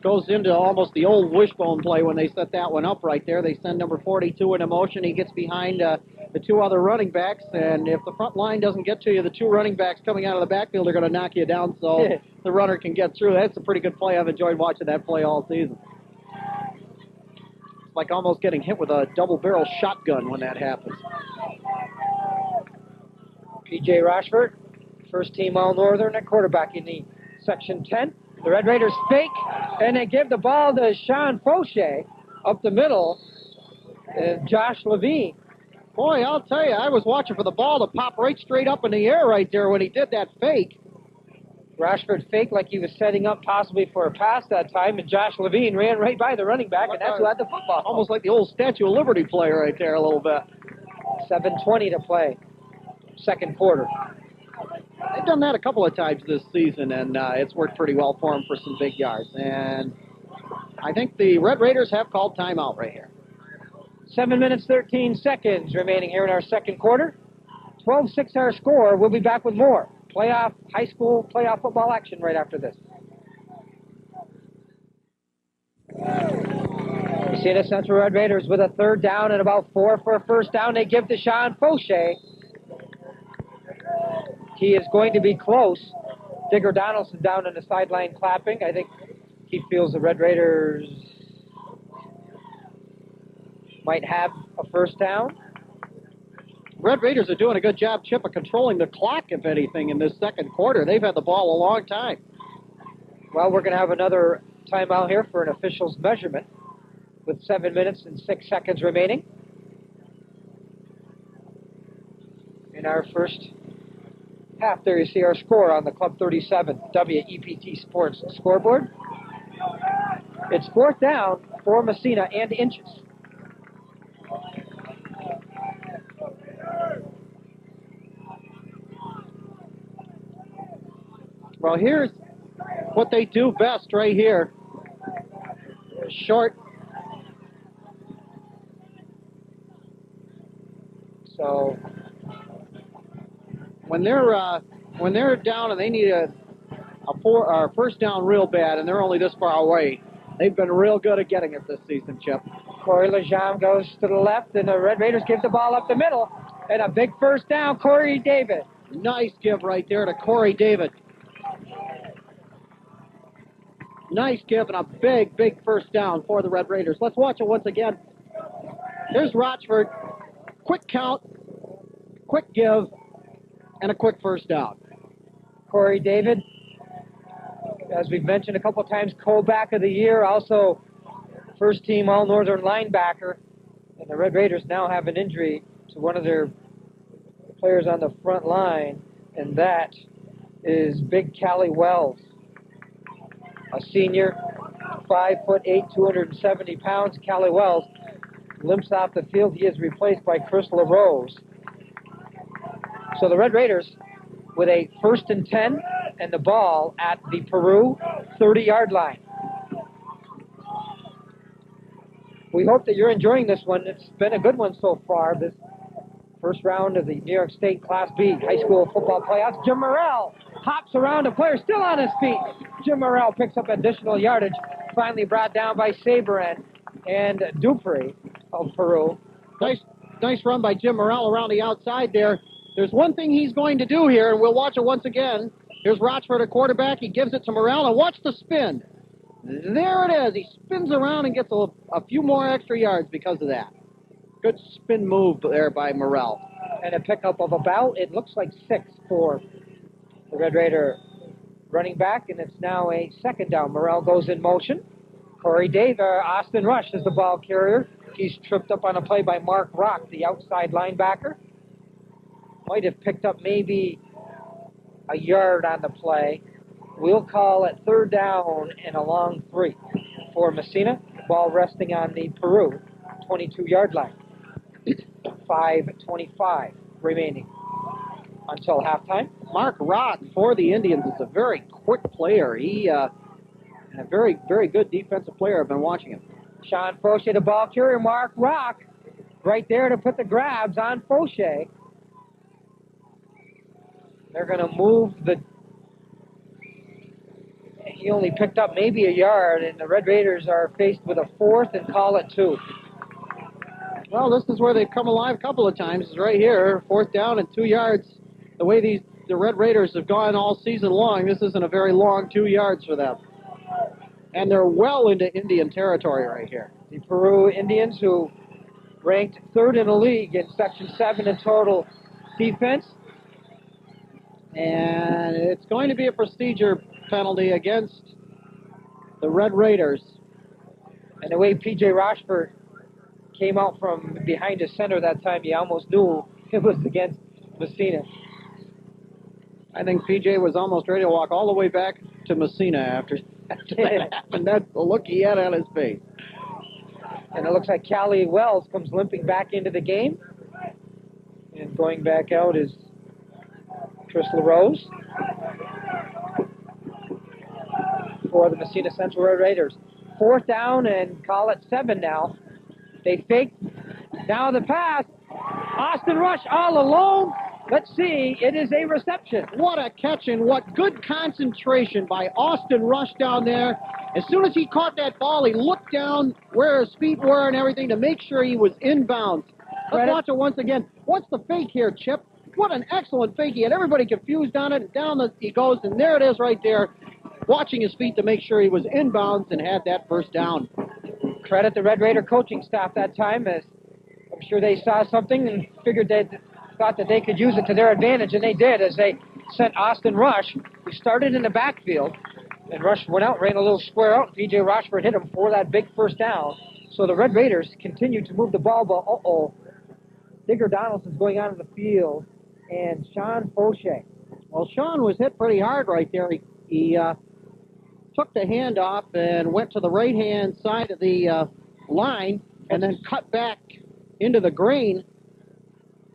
goes into almost the old wishbone play when they set that one up right there. They send number 42 into motion. He gets behind the 2 other running backs, and if the front line doesn't get to you, the 2 running backs coming out of the backfield are going to knock you down so the runner can get through. That's a pretty good play. I've enjoyed watching that play all season. It's like almost getting hit with a double-barrel shotgun when that happens. P.J. Rochford, first team All-Northern at quarterback in the Section 10. The Red Raiders fake, and they give the ball to Sean Fauché up the middle. And Josh Levine. Boy, I'll tell you, I was watching for the ball to pop right straight up in the air right there when he did that fake. Rochford faked like he was setting up possibly for a pass that time, and Josh Levine ran right by the running back, and that's who had the football. Almost like the old Statue of Liberty play right there a little bit. 7:20 to play, second quarter. They've done that a couple of times this season, and it's worked pretty well for them for some big yards. And I think the Red Raiders have called timeout right here. 7 minutes, 13 seconds remaining here in our second quarter. 12-6 our score. We'll be back with more high school playoff football action right after this. Massena Central Red Raiders with a third down and about 4 for a first down. They give to Sean Fauché. He is going to be close. Digger Donaldson down on the sideline clapping. I think he feels the Red Raiders might have a first down. Red Raiders are doing a good job, Chip, of controlling the clock, if anything, in this second quarter. They've had the ball a long time. Well, we're going to have another timeout here for an official's measurement with 7 minutes and 6 seconds remaining in our first half. There you see our score on the Club 37 WEPT Sports scoreboard. It's fourth down for Massena and inches. Well, here's what they do best right here. short. So when they're down and they need a first down real bad, and they're only this far away, they've been real good at getting it this season, Chip. Corey Lejeune goes to the left, and the Red Raiders give the ball up the middle. And a big first down, Corey David. Nice give right there to Corey David. Nice give and a big, big first down for the Red Raiders. Let's watch it once again. Here's Rochford. Quick count, quick give, and a quick first down. Corey David, as we've mentioned a couple times, co-back of the year, also first team All-Northern linebacker. And the Red Raiders now have an injury to one of their players on the front line, and that is Big Callie Wells, a senior, 5'8", 270 pounds. Callie Wells limps off the field. He is replaced by Chris LaRose. So the Red Raiders with a 1st and 10 and the ball at the Peru 30-yard line. We hope that you're enjoying this one. It's been a good one so far, this first round of the New York State Class B high school football playoffs. Jim Morrell hops around a player still on his feet. Jim Morrell picks up additional yardage, finally brought down by Saberin and Dupree of Peru. Nice run by Jim Morrell around the outside there. There's one thing he's going to do here, and we'll watch it once again. Here's Rochford, a quarterback. He gives it to Morrell, and watch the spin. There it is. He spins around and gets a few more extra yards because of that. Good spin move there by Morrell. And a pickup of about, it looks like 6 for the Red Raider running back, and it's now a 2nd down. Morrell goes in motion. Corey Davis, Austin Rush is the ball carrier. He's tripped up on a play by Mark Rock, the outside linebacker. Might have picked up maybe a yard on the play. We'll call it 3rd down and a long 3 for Massena. Ball resting on the Peru 22-yard line. 5:25 remaining until halftime. Mark Rock for the Indians is a very quick player. He and a very, very good defensive player. I've been watching him. Sean Fauché, the ball carrier. Mark Rock right there to put the grabs on Fauché. They're going to move the... He only picked up maybe a yard, and the Red Raiders are faced with a 4th and call it 2. Well, this is where they've come alive a couple of times. It's right here, 4th down and 2 yards. The way the Red Raiders have gone all season long, this isn't a very long 2 yards for them. And they're well into Indian territory right here. The Peru Indians, who ranked 3rd in the league in Section 7 in total defense. And it's going to be a procedure penalty against the Red Raiders. And the way P.J. Rochford came out from behind the center that time, you almost knew it was against Massena. I think P.J. was almost ready to walk all the way back to Massena after that happened. That's the look he had on his face. And it looks like Callie Wells comes limping back into the game. And going back out is Chris LaRose for the Massena Central Red Raiders. 4th down and call it 7 now. They fake. Now the pass. Austin Rush all alone. Let's see. It is a reception. What a catch and what good concentration by Austin Rush down there. As soon as he caught that ball, he looked down where his feet were and everything to make sure he was inbounds. Let's watch it once again. What's the fake here, Chip? What an excellent fake. He had everybody confused on it, and down he goes, and there it is right there, watching his feet to make sure he was inbounds and had that first down. Credit the Red Raider coaching staff that time, as I'm sure they saw something and figured they thought that they could use it to their advantage, and they did, as they sent Austin Rush, who started in the backfield, and Rush went out, ran a little square out, and P.J. Rochford hit him for that big first down. So the Red Raiders continue to move the ball, but Digger Donaldson's going out of the field, and Sean Fauché. Well, Sean was hit pretty hard right there. He took the handoff and went to the right-hand side of the line and then cut back into the green.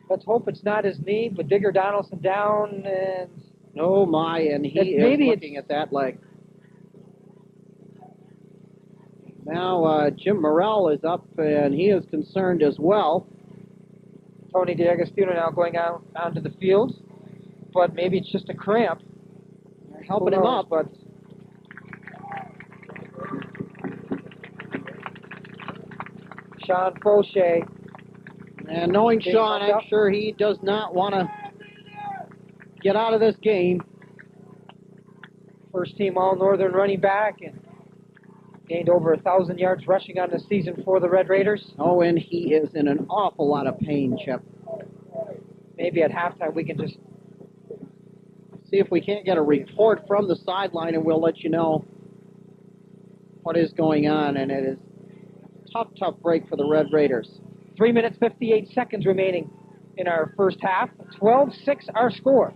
Let's hope it's not his knee, but Digger Donaldson down, and... Oh, my, and he is looking at that leg. Now Jim Morrell is up, and he is concerned as well. Tony DeAgostino now going out onto the field, but maybe it's just a cramp. They're helping him up. But Sean Fauché. And knowing Sean, I'm sure he does not want to get out of this game. First team All-Northern running back and gained over 1,000 yards rushing on the season for the Red Raiders. Oh, and he is in an awful lot of pain, Chip. Maybe at halftime we can just see if we can't get a report from the sideline, and we'll let you know what is going on. And it is a tough break for the Red Raiders. 3 minutes, 58 seconds remaining in our first half. 12-6 our score.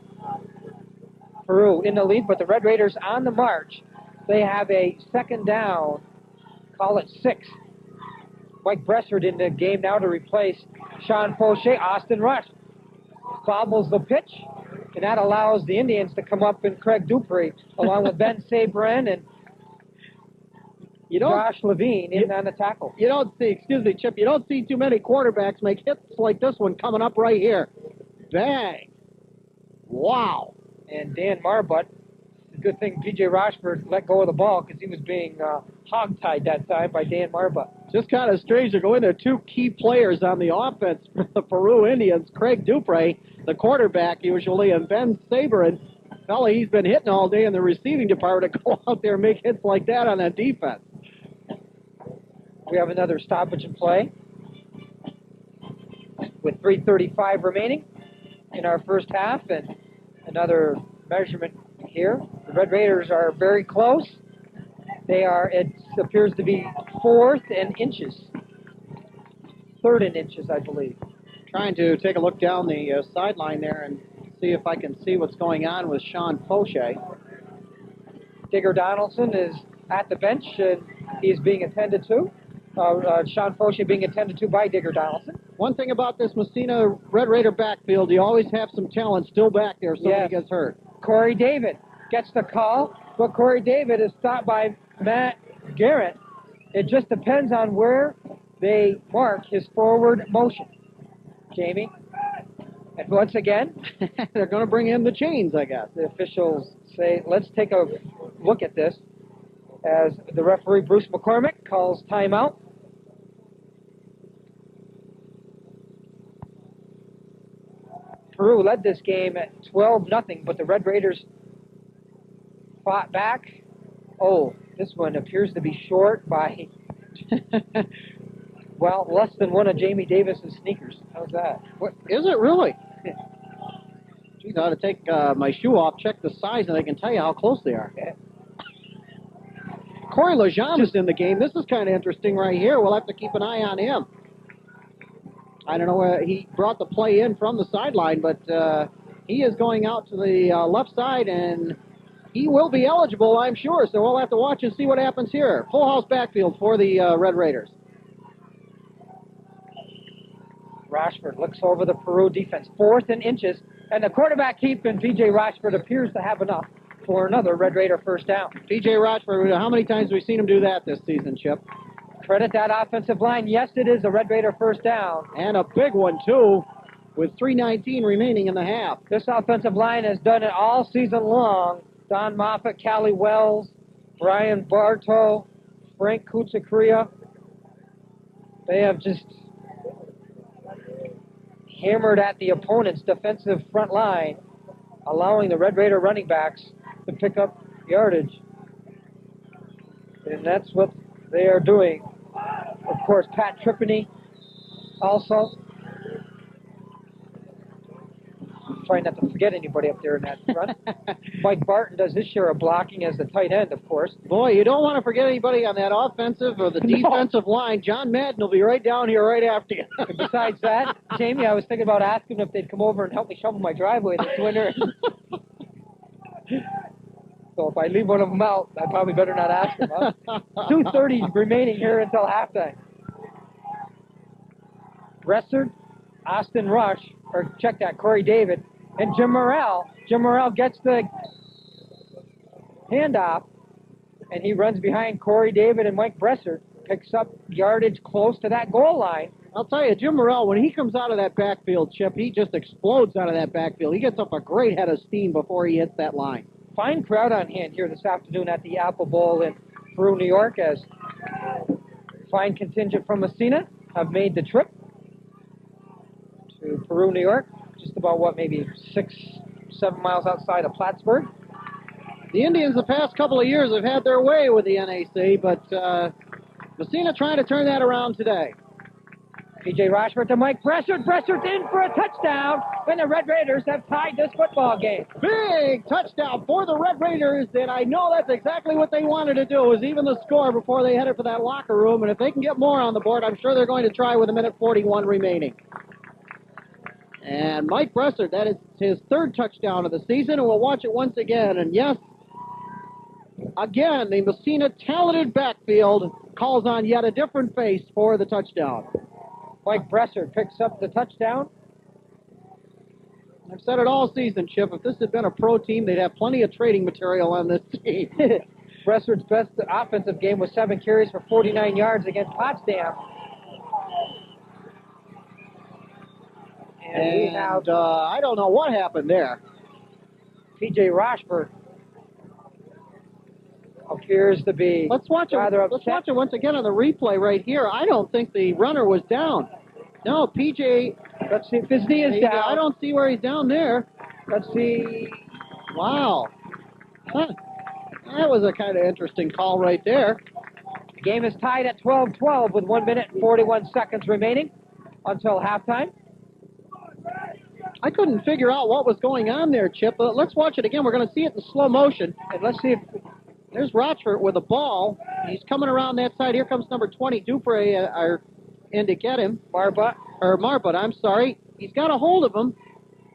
Peru in the lead, but the Red Raiders on the march. They have a second down, call it 6. Mike Bressard in the game now to replace Sean Fauché. Austin Rush bobbles the pitch, and that allows the Indians to come up and Craig Dupree, along with Ben Sabrin and Josh Levine in on the tackle. You don't see, excuse me, Chip, you don't see too many quarterbacks make hits like this one coming up right here. Bang. Wow. And Dan Marbutt, it's a good thing P.J. Rochford let go of the ball because he was being hog-tied that time by Dan Marbutt. Just kind of strange to go into two key players on the offense for the Peru Indians, Craig Dupree, the quarterback usually, and Ben Sabrin, fella he's been hitting all day in the receiving department, to go out there and make hits like that on that defense. We have another stoppage in play with 3:35 remaining in our first half, and another measurement here. The Red Raiders are very close. They are, it appears to be fourth in inches. Third in inches, I believe. Trying to take a look down the sideline there and see if I can see what's going on with Sean Fauché. Digger Donaldson is at the bench, and he's being attended to. Sean Fauché being attended to by Digger Donaldson. One thing about this Massena Red Raider backfield, you always have some talent still back there if somebody gets hurt. Corey David gets the call, but Corey David is stopped by Matt Garrett. It just depends on where they mark his forward motion. Jamie? And once again, they're going to bring in the chains, I guess. The officials say, let's take a look at this, as the referee, Bruce McCormick, calls timeout. Peru led this game at 12-0, but the Red Raiders fought back. Oh, this one appears to be short by, well, less than one of Jamie Davis's sneakers. How's that? What, is it really? Geez, I ought to take my shoe off, check the size, and I can tell you how close they are. Yeah. Corey Lejam is in the game. This is kind of interesting right here. We'll have to keep an eye on him. I don't know, he brought the play in from the sideline, but he is going out to the left side, and he will be eligible, I'm sure, so we'll have to watch and see what happens here. Full house backfield for the Red Raiders. Rochford looks over the Peru defense, fourth in inches, and the quarterback keep, and P.J. Rochford appears to have enough for another Red Raider first down. P.J. Rochford, how many times have we seen him do that this season, Chip? Credit that offensive line. Yes, it is a Red Raider first down. And a big one, too, with 3:19 remaining in the half. This offensive line has done it all season long. Don Moffitt, Callie Wells, Brian Bartow, Frank Kutsakria. They have just hammered at the opponent's defensive front line, allowing the Red Raider running backs to pick up yardage. And that's what they are doing. Of course, Pat Tripany also. Trying not to forget anybody up there in that front. Mike Barton does his share of blocking as the tight end, of course. Boy, you don't want to forget anybody on that offensive or the defensive line. John Madden will be right down here right after you. Besides that, Jamie, I was thinking about asking them if they'd come over and help me shovel my driveway this winter. So if I leave one of them out, I probably better not ask them. Huh? 2:30 remaining here until halftime. Bressard, Austin Rush, or check that, Corey David, and Jim Morrell. Jim Morrell gets the handoff, and he runs behind Corey David and Mike Bressard. picks up yardage close to that goal line. I'll tell you, Jim Morrell, when he comes out of that backfield, Chip, he just explodes out of that backfield. He gets up a great head of steam before he hits that line. Fine crowd on hand here this afternoon at the Apple Bowl in Peru, New York, as fine contingent from Massena have made the trip to Peru, New York. Just about, maybe 6-7 miles outside of Plattsburgh. The Indians the past couple of years have had their way with the NAC, but Massena trying to turn that around today. P.J. Rochford to Mike Bressert. Bressert's in for a touchdown, and the Red Raiders have tied this football game. Big touchdown for the Red Raiders, and I know that's exactly what they wanted to do, is even the score before they headed for that locker room, and if they can get more on the board, I'm sure they're going to try with 1:41 remaining. And Mike Bressert, that is his third touchdown of the season, and we'll watch it once again, and yes, again, the Massena talented backfield calls on yet a different face for the touchdown. Mike Bressert picks up the touchdown. I've said it all season, Chip. If this had been a pro team, they'd have plenty of trading material on this team. Bressert's best offensive game was 7 carries for 49 yards against Potsdam. And we have, I don't know what happened there. P.J. Rochford appears to be Let's watch it once again on the replay right here. I don't think the runner was down. No, PJ. Let's see if his knee is down. I don't see where he's down there. Let's see. Wow. Huh. That was a kind of interesting call right there. The game is tied at 12-12 with 1 minute and 41 seconds remaining until halftime. I couldn't figure out what was going on there, Chip. But let's watch it again. We're going to see it in slow motion. And let's see if... There's Rochford with a ball. He's coming around that side. Here comes number 20, Dupre, in to get him. Marbut, I'm sorry. He's got a hold of him.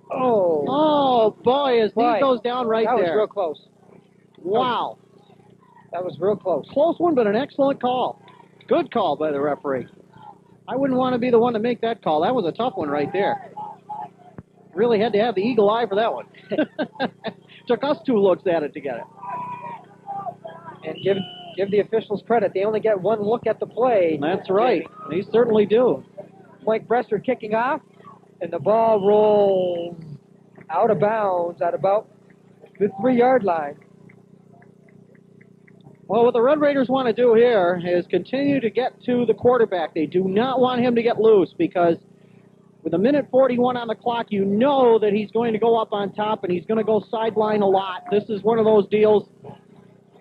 Oh, boy, his knee goes down right there. That was real close. Wow. That was real close. Close one, but an excellent call. Good call by the referee. I wouldn't want to be the one to make that call. That was a tough one right there. Really had to have the eagle eye for that one. Took us 2 looks at it to get it. And give the officials credit. They only get 1 look at the play. That's right. They certainly do. Mike Bressert kicking off, and the ball rolls out of bounds at about the 3-yard line. Well, what the Red Raiders want to do here is continue to get to the quarterback. They do not want him to get loose because with 1:41 on the clock, you know that he's going to go up on top and he's going to go sideline a lot. This is one of those deals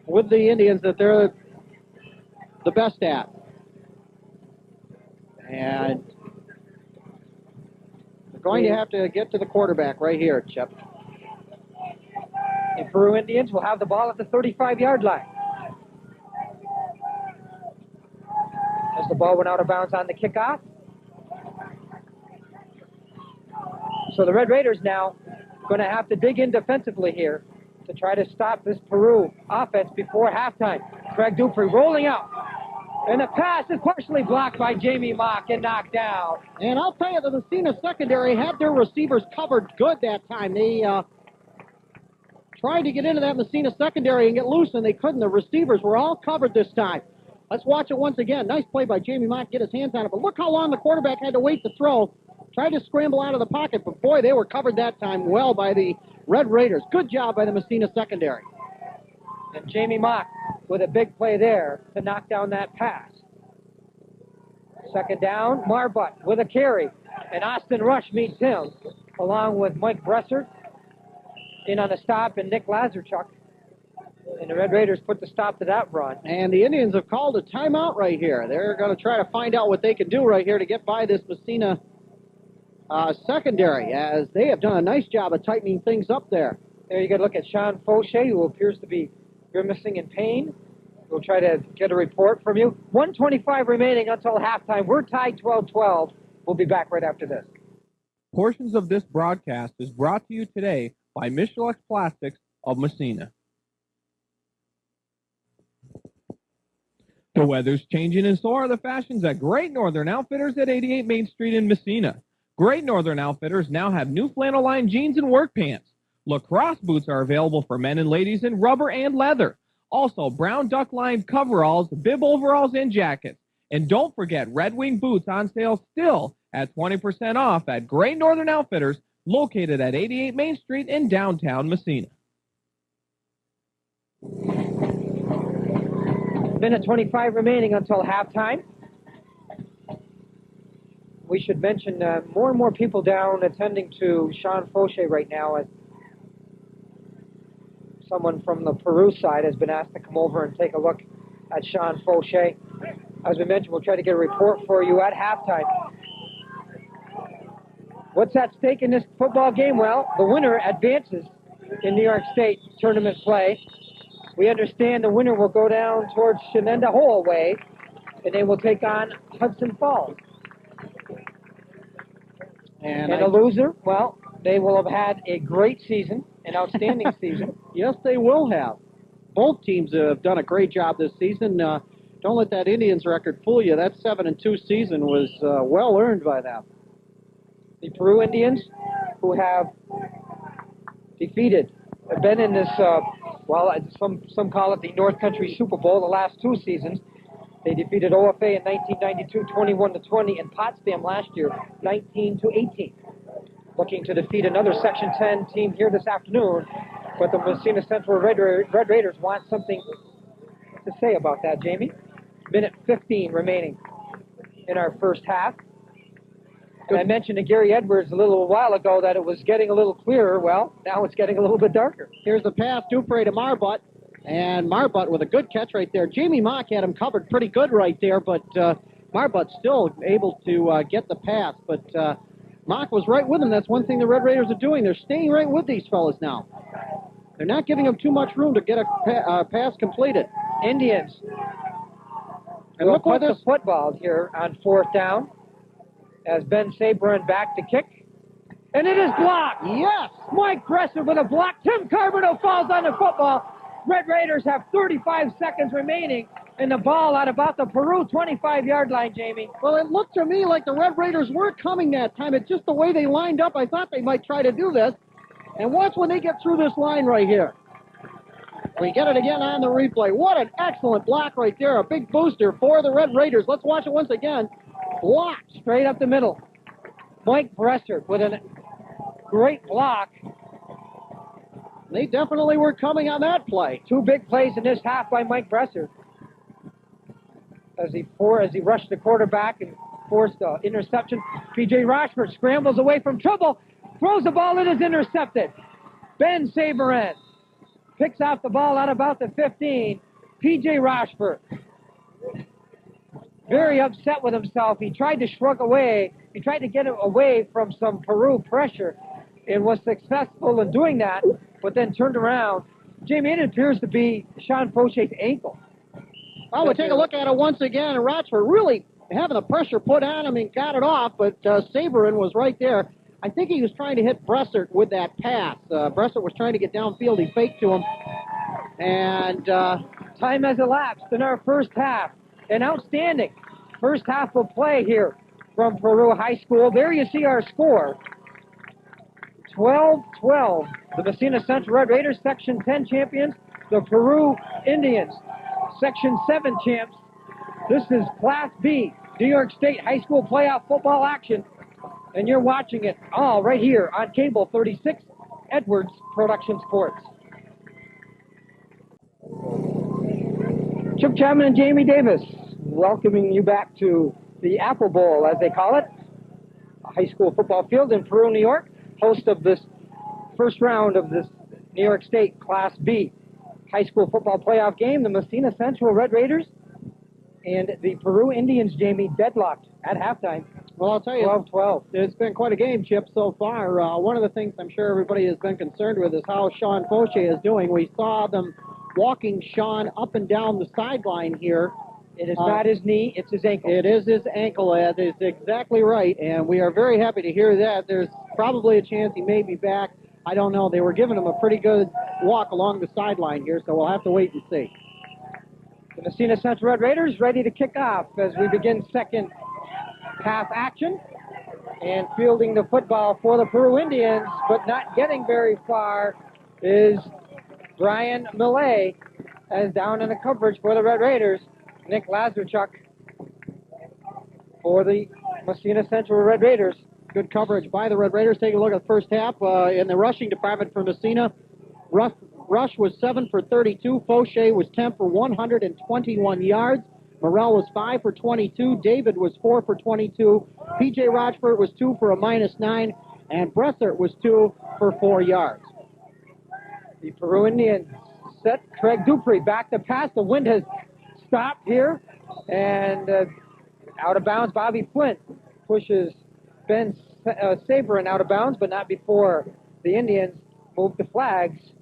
with the Indians that they're the best at. And they're going to have to get to the quarterback right here, Chip. The Peru Indians will have the ball at the 35-yard line. As the ball went out of bounds on the kickoff. So the Red Raiders now going to have to dig in defensively here to try to stop this Peru offense before halftime. Craig Dupree rolling out. And the pass is partially blocked by Jamie Mock and knocked down. And I'll tell you, the Massena secondary had their receivers covered good that time. They tried to get into that Massena secondary and get loose, and they couldn't. The receivers were all covered this time. Let's watch it once again. Nice play by Jamie Mock, get his hands on it. But look how long the quarterback had to wait to throw. Tried to scramble out of the pocket, but boy, they were covered that time well by the Red Raiders. Good job by the Massena secondary. And Jamie Mock with a big play there to knock down that pass. Second down, Marbut with a carry. And Austin Rush meets him, along with Mike Bressert. In on the stop, and Nick Lazarchuk. And the Red Raiders put the stop to that run. And the Indians have called a timeout right here. They're going to try to find out what they can do right here to get by this Massena secondary, as they have done a nice job of tightening things up there. There you got to look at Sean Fauché, who appears to be grimacing in pain. We'll try to get a report from you. 1:25 remaining until halftime. We're tied 12-12. We'll be back right after this. Portions of this broadcast is brought to you today by Michelex Plastics of Massena. The weather's changing, and so are the fashions at Great Northern Outfitters at 88 Main Street in Massena. Great Northern Outfitters now have new flannel line jeans and work pants. Lacrosse boots are available for men and ladies in rubber and leather. Also, brown duck line coveralls, bib overalls, and jackets. And don't forget Red Wing boots on sale still at 20% off at Great Northern Outfitters, located at 88 Main Street in downtown Massena. Minute 25 remaining until halftime. We should mention more and more people down attending to Sean Fauché right now, as someone from the Peru side has been asked to come over and take a look at Sean Fauché. As we mentioned, we'll try to get a report for you at halftime. What's at stake in this football game? Well, the winner advances in New York State tournament play. We understand the winner will go down towards Shenandoah way, and they will take on Hudson Falls. And the loser, well, they will have had a great season, an outstanding season. Yes, they will have. Both teams have done a great job this season. Don't let that Indians record fool you. That 7-2 season was well earned by them. The Peru Indians, who have been in this, some call it the North Country Super Bowl the last 2 seasons. They defeated OFA in 1992, 21-20, and Potsdam last year, 19-18. Looking to defeat another Section 10 team here this afternoon, but the Massena Central Red Raiders want something to say about that, Jamie. Minute 15 remaining in our first half. And I mentioned to Gary Edwards a little while ago that it was getting a little clearer. Well, now it's getting a little bit darker. Here's the pass, Dupre to Marbutt. And Marbutt with a good catch right there. Jamie Mock had him covered pretty good right there, but Marbutt still able to get the pass. But Mock was right with him. That's one thing the Red Raiders are doing. They're staying right with these fellas now. They're not giving them too much room to get a pass completed. Indians. And look at the football here on 4th down as Ben Sabrin back to kick. And it is blocked. Yes. Mike Bresser with a block. Tim Carbonell falls on the football. Red Raiders have 35 seconds remaining, and the ball at about the Peru 25-yard line, Jamie. Well, it looked to me like the Red Raiders were coming that time. It's just the way they lined up. I thought they might try to do this. And watch when they get through this line right here. We get it again on the replay. What an excellent block right there. A big booster for the Red Raiders. Let's watch it once again. Block straight up the middle. Mike Bresser with a great block. They definitely were coming on that play. 2 big plays in this half by Mike Bresser. As he rushed the quarterback and forced an interception. P.J. Rochford scrambles away from trouble. Throws the ball. It is intercepted. Ben Sabrin picks off the ball at about the 15. P.J. Rochford, very upset with himself. He tried to shrug away. He tried to get away from some Peru pressure and was successful in doing that, but then turned around. Jamie, it appears to be Sean Fauché's ankle. Well, we'll take a look at it once again. And Rochford really having the pressure put on him and got it off, but Sabrin was right there. I think he was trying to hit Bressert with that pass. Bressert was trying to get downfield. He faked to him. And time has elapsed in our first half. An outstanding first half of play here from Peru High School. There you see our score. 12-12. The Massena Central Red Raiders, Section 10 champions. The Peru Indians, Section 7 champs. This is Class B, New York State High School playoff football action. And you're watching it all right here on Cable 36, Edwards Production Sports. Chip Chapman and Jamie Davis welcoming you back to the Apple Bowl, as they call it. A high school football field in Peru, New York. Host of this first round of this New York State Class B high school football playoff game. The Massena Central Red Raiders and the Peru Indians, Jamie, deadlocked at halftime. Well, I'll tell you, 12-12. It's been quite a game, Chip, so far. One of the things I'm sure everybody has been concerned with is how Sean Fauché is doing. We saw them walking Sean up and down the sideline here. It is not his knee, it's his ankle. It is his ankle. That is exactly right, and we are very happy to hear that. There's probably a chance he may be back. I don't know. They were giving him a pretty good walk along the sideline here, so we'll have to wait and see. The Massena Central Red Raiders ready to kick off as we begin second half action. And fielding the football for the Peru Indians, but not getting very far, is Brian Millet. as down in the coverage for the Red Raiders, Nick Lazarchuk for the Massena Central Red Raiders. Good coverage by the Red Raiders. Take a look at the first half. In the rushing department for Massena, Rush was 7 for 32. Fauché was 10 for 121 yards. Morrell was 5 for 22. David was 4 for 22. P.J. Rochford was 2 for a -9. And Bressert was 2 for 4 yards. The Peru Indians set. Craig Dupree back to pass. The wind has stopped here. And out of bounds, Bobby Flint pushes Ben Saberin out of bounds, but not before the Indians move the flags.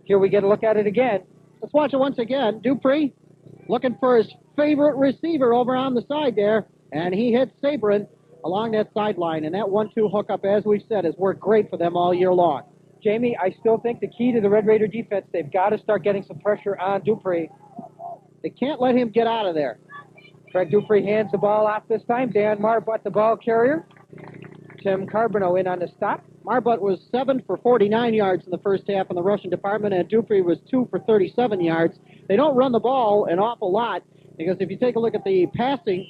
Here we get a look at it again. Let's watch it once again. Dupree looking for his favorite receiver over on the side there, and he hits Saberin along that sideline. And that 1-2 hookup, as we've said, has worked great for them all year long. Jamie, I still think the key to the Red Raider defense, they've got to start getting some pressure on Dupree. They can't let him get out of there. Craig Dupree hands the ball off this time. Dan Marbutt, the ball carrier. Tim Carbonneau in on the stop. Marbutt was 7 for 49 yards in the first half in the rushing department, and Dupree was 2 for 37 yards. They don't run the ball an awful lot, because if you take a look at the passing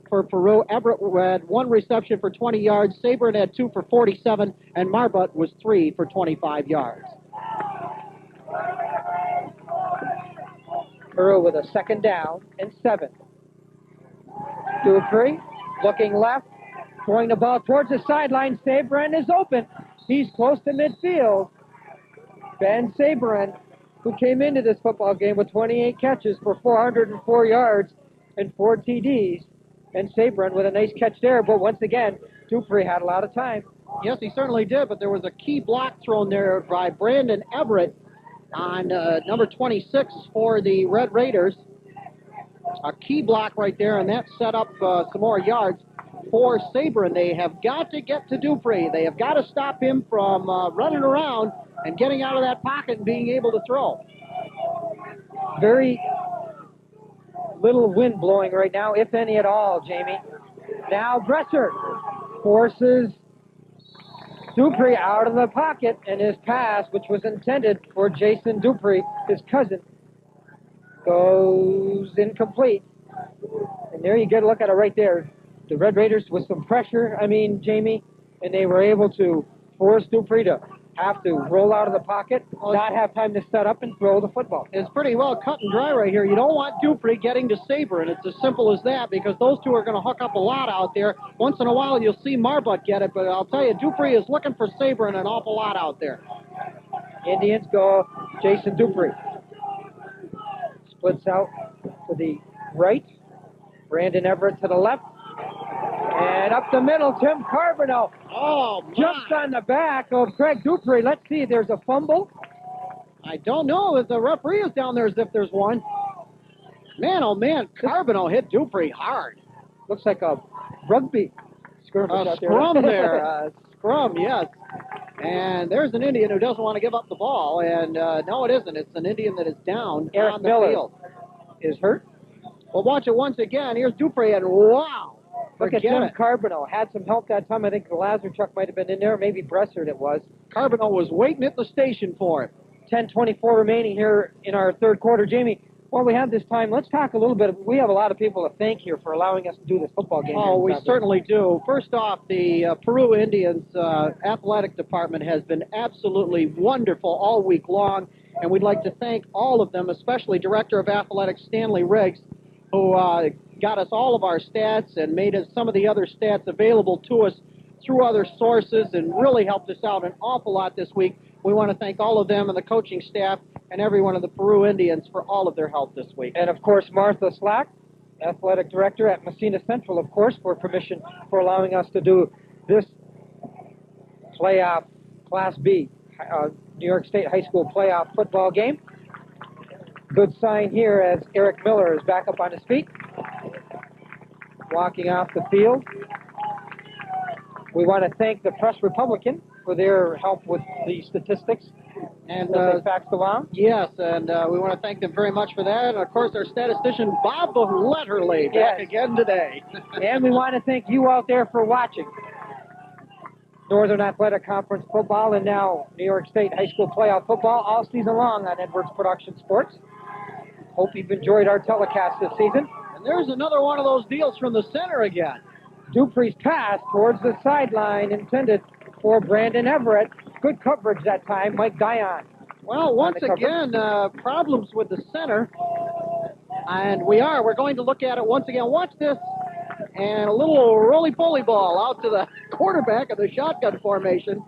for Peru, Everett had 1 reception for 20 yards, Saberin had 2 for 47, and Marbutt was 3 for 25 yards. Peru with a 2nd down and 7. Dupree looking left, throwing the ball towards the sideline. Saberin is open. He's close to midfield. Ben Saberin, who came into this football game with 28 catches for 404 yards and 4 TDs. And Saberin with a nice catch there, but once again, Dupree had a lot of time. Yes, he certainly did, but there was a key block thrown there by Brandon Everett on number 26 for the Red Raiders. A key block right there, and that set up some more yards for Saberin. They have got to get to Dupree. They have got to stop him from running around and getting out of that pocket and being able to throw. Very little wind blowing right now, if any at all, Jamie. Now Bressert forces Dupree out of the pocket, and his pass, which was intended for Jason Dupree, his cousin, goes incomplete. And there you get a look at it right there. The Red Raiders with some pressure, Jamie, and they were able to force Dupree to have to roll out of the pocket, not have time to set up and throw the football. It's pretty well cut and dry right here. You don't want Dupree getting to Saberin. It's as simple as that, because those two are going to hook up a lot out there. Once in a while, you'll see Marbutt get it, but I'll tell you, Dupree is looking for Saberin an awful lot out there. Indians go Jason Dupree. Splits out to the right. Brandon Everett to the left. And up the middle, Tim Carbonneau. Oh, my. Jumps on the back of Craig Dupree. Let's see, there's a fumble. I don't know if the referee is down there as if there's one. Man, oh man, Carbonneau hit Dupree hard. Looks like a rugby skirmish out there. Scrum there. Scrum, yes. And there's an Indian who doesn't want to give up the ball. And no, it isn't. It's an Indian that is down Eric on the Miller field. Is hurt. Well, watch it once again. Here's Dupree, and wow. Look at Tim Carbonneau. Had some help that time. I think the Lazarchuk might have been in there. Maybe Bressert it was. Carbonneau was waiting at the station for him. 10:24 remaining here in our third quarter. Jamie, while we have this time, let's talk a little bit. We have a lot of people to thank here for allowing us to do this football game. Oh, we certainly do. First off, the Peru Indians athletic department has been absolutely wonderful all week long, and we'd like to thank all of them, especially Director of Athletics Stanley Riggs, who got us all of our stats and made us some of the other stats available to us through other sources and really helped us out an awful lot this week. We want to thank all of them and the coaching staff and every one of the Peru Indians for all of their help this week. And, of course, Martha Slack, athletic director at Massena Central, of course, for permission for allowing us to do this playoff Class B, New York State High School playoff football game. Good sign here as Eric Miller is back up on his feet, walking off the field. We want to thank the Press Republican for their help with the statistics and they faxed along. Yes, and we want to thank them very much for that. And, of course, our statistician, Bob Letterley, back again today. And we want to thank you out there for watching Northern Athletic Conference football and now New York State High School playoff football all season long on Edwards Production Sports. Hope you've enjoyed our telecast this season. And there's another one of those deals from the center again. Dupree's pass towards the sideline intended for Brandon Everett. Good coverage that time, Mike Dion. Well, once again, problems with the center. And we're going to look at it once again. Watch this. And a little roly-poly ball out to the quarterback of the shotgun formation.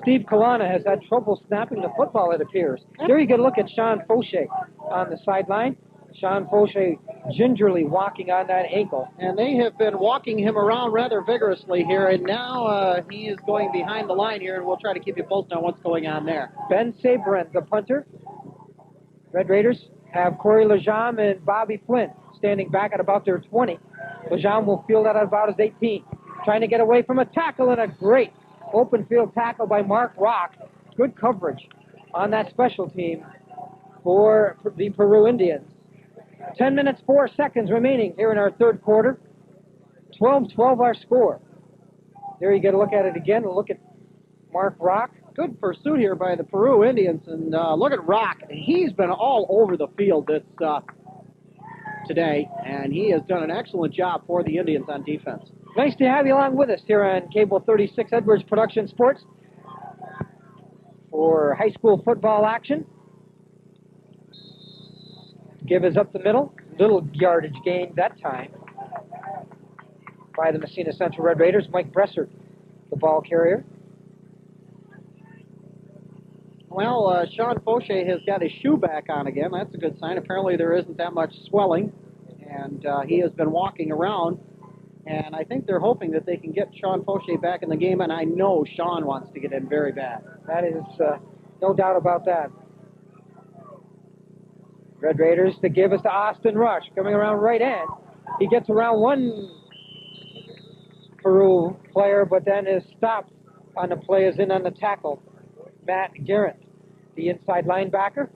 Steve Kalana has had trouble snapping the football, it appears. Here you get a look at Sean Fauché on the sideline. Sean Fauché gingerly walking on that ankle. And they have been walking him around rather vigorously here, and now he is going behind the line here, and we'll try to keep you posted on what's going on there. Ben Sabrent, the punter. Red Raiders have Corey Lejam and Bobby Flynn standing back at about their 20. Lejam will field at about his 18. Trying to get away from a tackle, and a great open field tackle by Mark Rock. Good coverage on that special team for the Peru Indians. 10 minutes, 4 seconds remaining here in our third quarter. 12-12 our score. There you get a look at it again. A look at Mark Rock. Good pursuit here by the Peru Indians. And look at Rock. He's been all over the field today, and he has done an excellent job for the Indians on defense. Nice to have you along with us here on Cable 36 Edwards Production Sports for high school football action. Give is up the middle. Little yardage gain that time by the Massena Central Red Raiders. Mike Bressert, the ball carrier. Well, Sean Fauché has got his shoe back on again. That's a good sign. Apparently there isn't that much swelling, and he has been walking around. And I think they're hoping that they can get Sean Fauché back in the game, and I know Sean wants to get in very bad. That is no doubt about that. Red Raiders to give us to Austin Rush, coming around right end. He gets around one Peru player, but then is stopped on the play, is in on the tackle. Matt Garrett, the inside linebacker,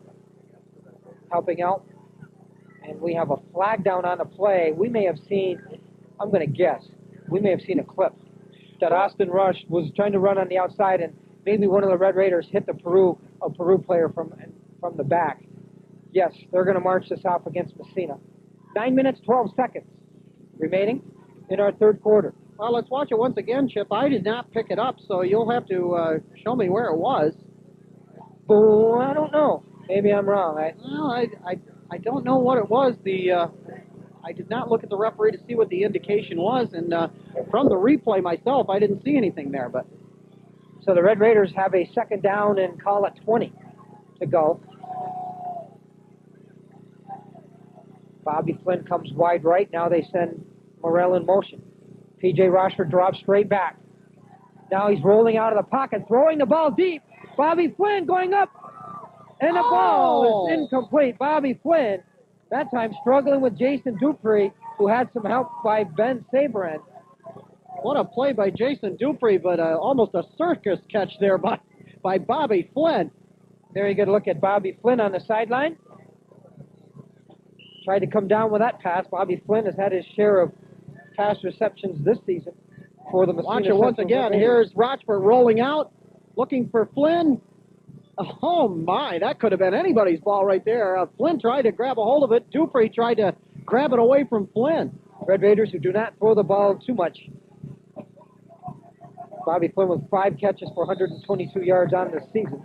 helping out. And we have a flag down on the play. We may have seen, I'm going to guess, we may have seen a clip that Austin Rush was trying to run on the outside, and maybe one of the Red Raiders hit a Peru player from the back. Yes, they're going to march this off against Massena. 9 minutes, 12 seconds remaining in our third quarter. Well, let's watch it once again, Chip. I did not pick it up, so you'll have to show me where it was. Oh, I don't know. Maybe I'm wrong. I don't know what it was. I did not look at the referee to see what the indication was, and from the replay myself, I didn't see anything there. But so the Red Raiders have a second down and call it 20 to go. Bobby Flynn comes wide right. Now they send Morrell in motion. P.J. Rochford drops straight back. Now he's rolling out of the pocket, throwing the ball deep. Bobby Flynn going up, and the ball is incomplete. Bobby Flynn, that time struggling with Jason Dupree, who had some help by Ben Sabrent. What a play by Jason Dupree, but almost a circus catch there by Bobby Flynn. There you get a look at Bobby Flynn on the sideline. Tried to come down with that pass. Bobby Flynn has had his share of pass receptions this season for the Massena. Watch it once again. Here's Rochford rolling out, looking for Flynn. Oh, my. That could have been anybody's ball right there. Flynn tried to grab a hold of it. Dupree tried to grab it away from Flynn. Red Raiders who do not throw the ball too much. Bobby Flynn with 5 catches for 122 yards on this season.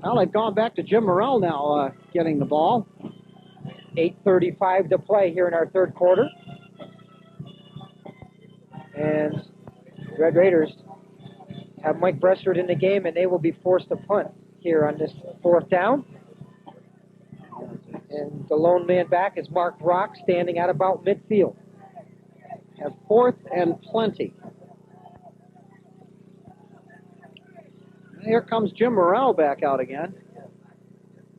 Well, they've gone back to Jim Morrell now getting the ball. 8:35 to play here in our third quarter. And Red Raiders have Mike Bressert in the game, and they will be forced to punt here on this fourth down. And the lone man back is Mark Rock, standing at about midfield. Have 4th and plenty. Here comes Jim Morrell back out again.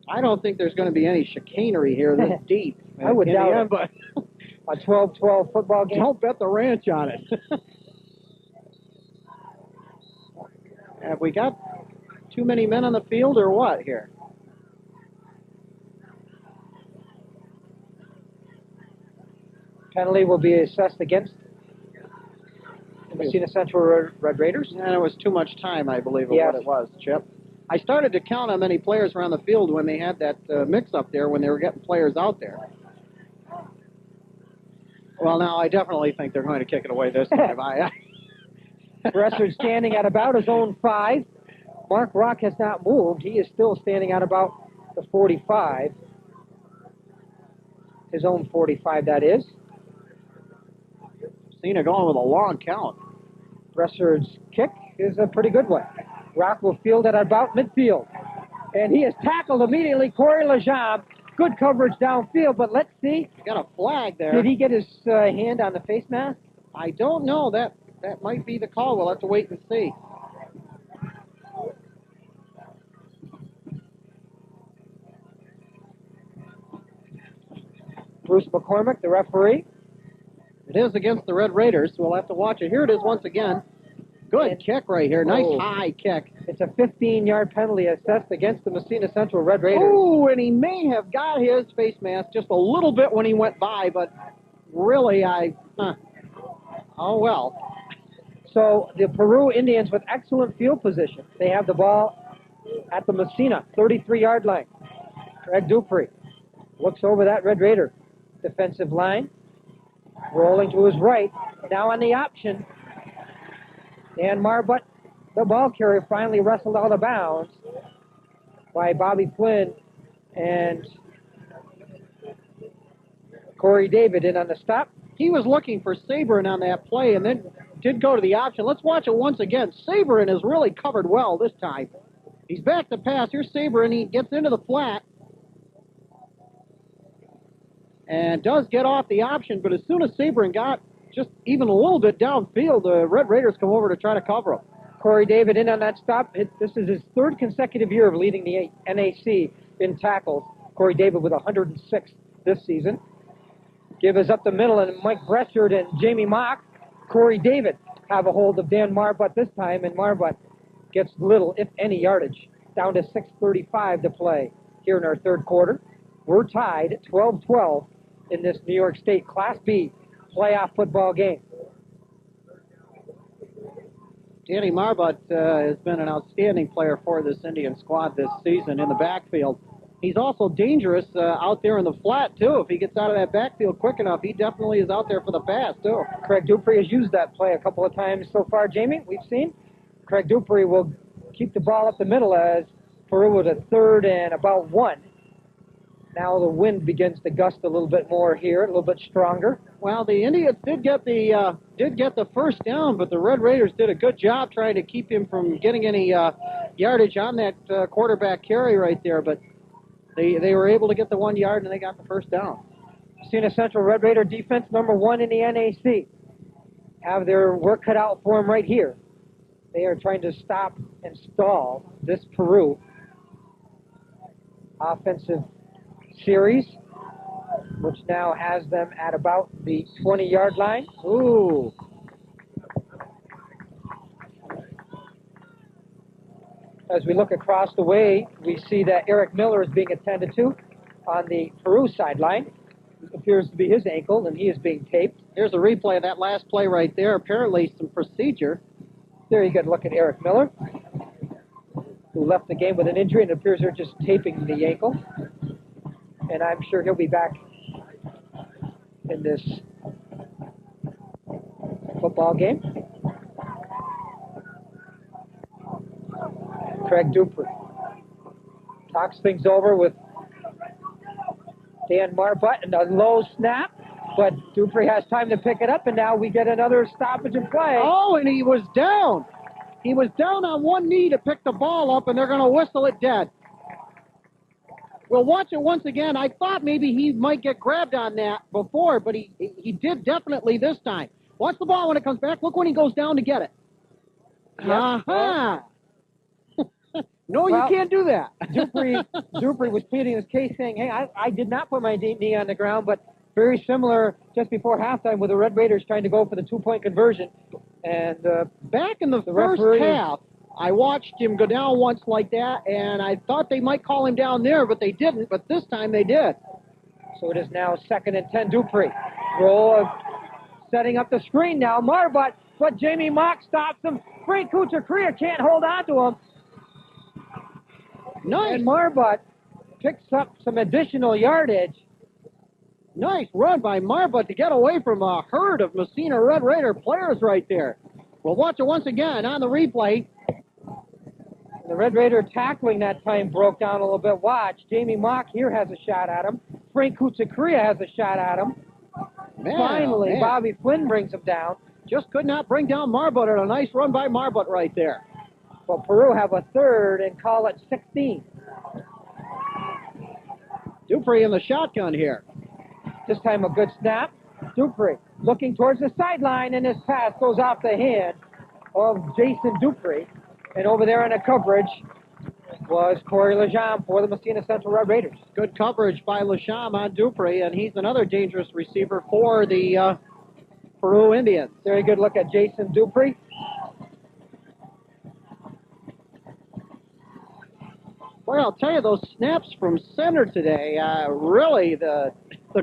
I don't think there's going to be any chicanery here this deep. I would doubt it, but a 12-12 football game. Don't bet the ranch on it. Have we got too many men on the field or what here? Penalty will be assessed against the Massena Central Red Raiders. And it was too much time, I believe, of what it was, Chip. I started to count how many players were on the field when they had that mix-up there, when they were getting players out there. Well, now I definitely think they're going to kick it away this time. Bressard standing at about his own 5. Mark Rock has not moved. He is still standing at about the 45. His own 45, that is. Massena going with a long count. Bressard's kick is a pretty good one. Rock will field at about midfield. And he is tackled immediately. Corey Lejambe. Good coverage downfield, but let's see. Got a flag there. Did he get his hand on the face mask? I don't know. That might be the call. We'll have to wait and see. Bruce McCormick, the referee. It is against the Red Raiders, so we'll have to watch it. Here it is once again. Good kick right here. Nice high kick. It's a 15-yard penalty assessed against the Massena Central Red Raiders. Oh, and he may have got his face mask just a little bit when he went by, but really, oh well. So the Peru Indians with excellent field position. They have the ball at the Massena 33-yard line. Craig Dupree looks over that Red Raider defensive line, rolling to his right. Now on the option, Dan Marbutt, the ball carrier, finally wrestled out of bounds by Bobby Flynn and Corey David in on the stop. He was looking for Sabrin on that play and then did go to the option. Let's watch it once again. Sabrin is really covered well this time. He's back to pass. Here's Sabrin. He gets into the flat and does get off the option, but as soon as Sabrin got just even a little bit downfield, the Red Raiders come over to try to cover him. Corey David in on that stop. This is his 3rd consecutive year of leading the NAC in tackles. Corey David with 106 this season. Give us up the middle, and Mike Bressard and Jamie Mock. Corey David have a hold of Dan Marbutt this time, and Marbutt gets little, if any, yardage. Down to 6:35 to play here in our 3rd quarter. We're tied at 12-12 in this New York State Class B playoff football game. Danny Marbutt has been an outstanding player for this Indian squad this season in the backfield. He's also dangerous out there in the flat, too. If he gets out of that backfield quick enough, he definitely is out there for the pass, too. Craig Dupree has used that play a couple of times so far, Jamie, we've seen. Craig Dupree will keep the ball up the middle as Peru was at 3rd and about 1. Now the wind begins to gust a little bit more here, a little bit stronger. Well, the Indians did get the first down, but the Red Raiders did a good job trying to keep him from getting any yardage on that quarterback carry right there. But they were able to get the 1 yard and they got the first down. Massena Central Red Raider defense number 1 in the NAC. Have their work cut out for them right here. They are trying to stop and stall this Peru offensive series, which now has them at about the 20-yard line. Ooh. As we look across the way, we see that Eric Miller is being attended to on the Peru sideline. It appears to be his ankle, and he is being taped. Here's a replay of that last play right there. Apparently some procedure. There you get a look at Eric Miller, who left the game with an injury, and it appears they're just taping the ankle. And I'm sure he'll be back in this football game. Craig Dupree talks things over with Dan Marbutt, and a low snap, but Dupree has time to pick it up, and now we get another stoppage in play. Oh, and he was down. He was down on one knee to pick the ball up, and they're going to whistle it dead. We'll watch it once again. I thought maybe he might get grabbed on that before, but he did definitely this time. Watch the ball when it comes back. Look when he goes down to get it. Uh-huh. No, you can't do that. Dupree was pleading his case, saying, hey, I did not put my knee on the ground, but very similar just before halftime with the Red Raiders trying to go for the 2-point conversion. And back in the first half, I watched him go down once like that, and I thought they might call him down there, but they didn't. But this time they did. So it is now 2nd and 10, Dupree. Roll setting up the screen now. Marbutt, but Jamie Mock stops him. Frank Kuchakria can't hold on to him. Nice. And Marbut picks up some additional yardage. Nice run by Marbut to get away from a herd of Massena Red Raider players right there. We'll watch it once again on the replay. The Red Raider tackling that time broke down a little bit. Watch, Jamie Mock here has a shot at him. Frank Kutsakria has a shot at him. Finally, Bobby Flynn brings him down. Just could not bring down Marbut, and a nice run by Marbut right there. Well, Peru have a third and call it 16. Dupree in the shotgun here. This time a good snap. Dupree looking towards the sideline, and his pass goes off the hand of Jason Dupree. And over there in the coverage was Corey Lejean for the Massena Central Red Raiders. Good coverage by Lesham on Dupree, and he's another dangerous receiver for the Peru Indians. Very good look at Jason Dupree. Well, I'll tell you, those snaps from center today, really the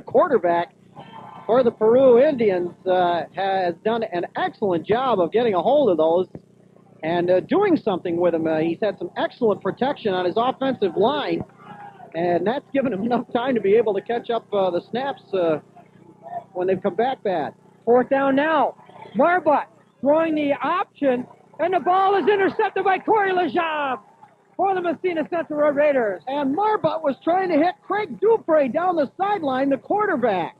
quarterback for the Peru Indians has done an excellent job of getting a hold of those and doing something with them. He's had some excellent protection on his offensive line, and that's given him enough time to be able to catch up the snaps when they've come back bad. Fourth down now. Marbut throwing the option, and the ball is intercepted by Corey Lejean for the Massena Central Red Raiders. And Marbut was trying to hit Craig Dupree down the sideline, the quarterback.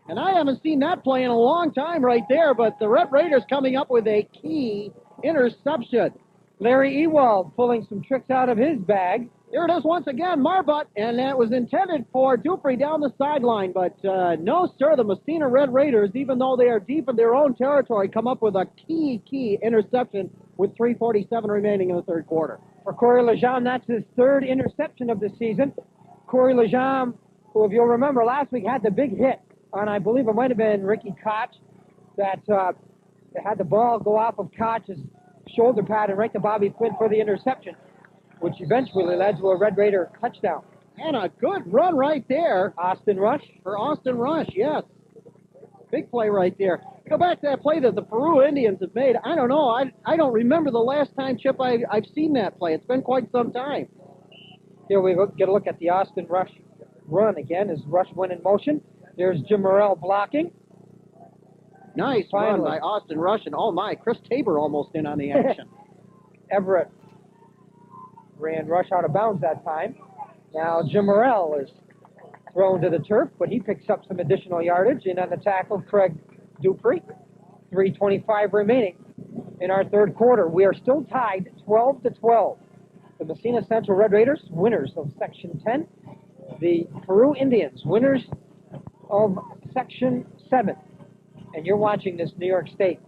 And I haven't seen that play in a long time right there, but the Red Raiders coming up with a key interception. Larry Ewald pulling some tricks out of his bag. Here it is once again, Marbut, and that was intended for Dupree down the sideline, but no, sir, the Massena Red Raiders, even though they are deep in their own territory, come up with a key interception with 3:47 remaining in the third quarter. For Corey Lejean, that's his third interception of the season. Corey Lejean, who, if you'll remember, last week had the big hit on, I believe it might have been Ricky Koch, that had the ball go off of Koch's shoulder pad and right to Bobby Flynn for the interception, which eventually led to a Red Raider touchdown. And a good run right there. Austin Rush. For Austin Rush, yes. Big play right there. Go back to that play that the Peru Indians have made. I don't know. I don't remember the last time, Chip, I've seen that play. It's been quite some time. Here we get a look at the Austin Rush run again as Rush went in motion. There's Jim Morrell blocking. Nice run by Austin Rush, and oh my, Chris Tabor almost in on the action. Everett ran Rush out of bounds that time. Now Jim Morrell is thrown to the turf, but he picks up some additional yardage. And on the tackle, Craig Dupree. 3:25 remaining in our third quarter. We are still tied 12-12. The Massena Central Red Raiders, winners of Section 10. The Peru Indians, winners of Section 7. And you're watching this New York State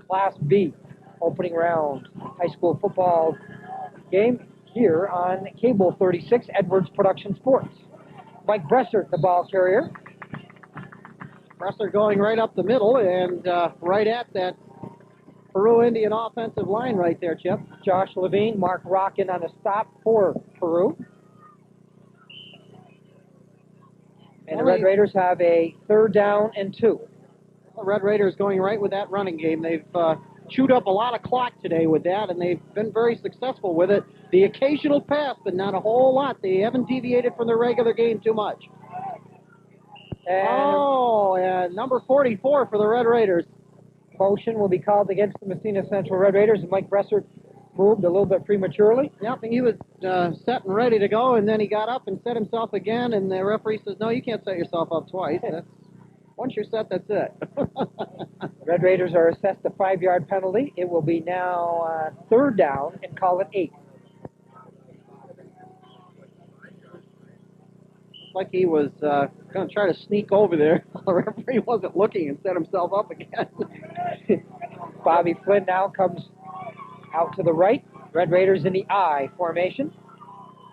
Class B opening round high school football game here on Cable 36, Edwards Production Sports. Mike Bressert, the ball carrier. Bressert going right up the middle and right at that Peru Indian offensive line right there, Chip. Josh Levine, Mark Rockin on a stop for Peru. And the Red Raiders have a 3rd down and 2. The Red Raiders going right with that running game. They've chewed up a lot of clock today with that, and they've been very successful with it. The occasional pass, but not a whole lot. They haven't deviated from their regular game too much. And number 44 for the Red Raiders. Motion will be called against the Massena Central Red Raiders, and Mike Bressert moved a little bit prematurely. Yep, he was set and ready to go, and then he got up and set himself again, and the referee says, no, you can't set yourself up twice. Once you're set, that's it. Red Raiders are assessed a 5-yard penalty. It will be now 3rd down and call it 8. Like he was going to try to sneak over there. The referee wasn't looking and set himself up again. Bobby Flynn now comes out to the right. Red Raiders in the I formation.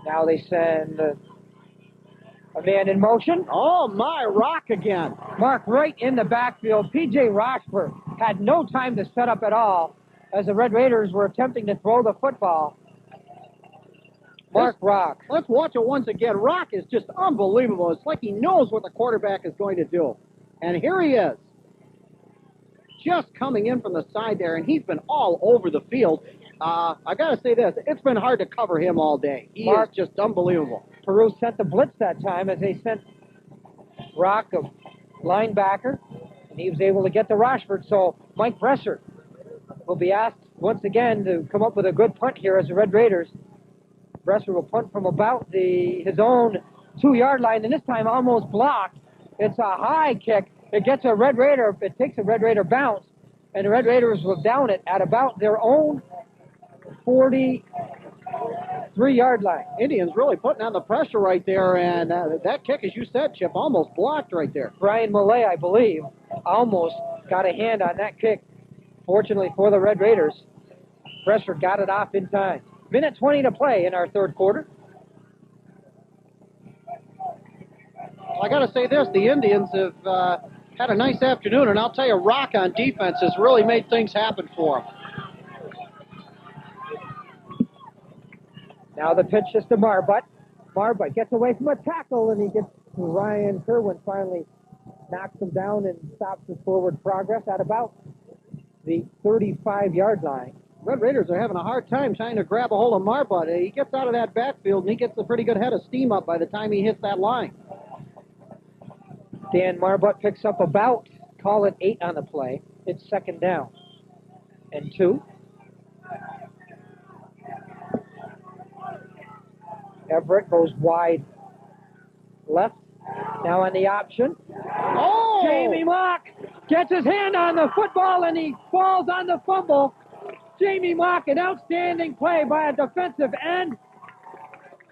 Now they send a man in motion. Oh, my, Rock again. Mark right in the backfield. P.J. Rochford had no time to set up at all as the Red Raiders were attempting to throw the football. Mark Rock. Let's watch it once again. Rock is just unbelievable. It's like he knows what the quarterback is going to do. And here he is. Just coming in from the side there, and he's been all over the field. I got to say this. It's been hard to cover him all day. He is just unbelievable. Peru sent the blitz that time as they sent Rock, a linebacker, and he was able to get to Rochford. So Mike Bresser will be asked once again to come up with a good punt here as the Red Raiders. Bresser will punt from about his own 2-yard line, and this time almost blocked. It's a high kick. It gets a Red Raider. It takes a Red Raider bounce, and the Red Raiders will down it at about their own 43-yard line. Indians really putting on the pressure right there, and that kick, as you said, Chip, almost blocked right there. Brian Millay, I believe, almost got a hand on that kick. Fortunately for the Red Raiders, Bresser got it off in time. Minute 20 to play in our third quarter. I got to say this, the Indians have had a nice afternoon, and I'll tell you, Rock on defense has really made things happen for them. Now the pitch is to Marbut. Marbut gets away from a tackle, and he gets to Ryan Kerwin, finally knocks him down and stops his forward progress at about the 35-yard line. Red Raiders are having a hard time trying to grab a hold of Marbut. He gets out of that backfield, and he gets a pretty good head of steam up by the time he hits that line. Dan Marbut picks up about, call it 8 on the play. It's second down and 2. Everett goes wide left. Now on the option. Oh! Jamie Mock gets his hand on the football, and he falls on the fumble. Jamie Mock, an outstanding play by a defensive end.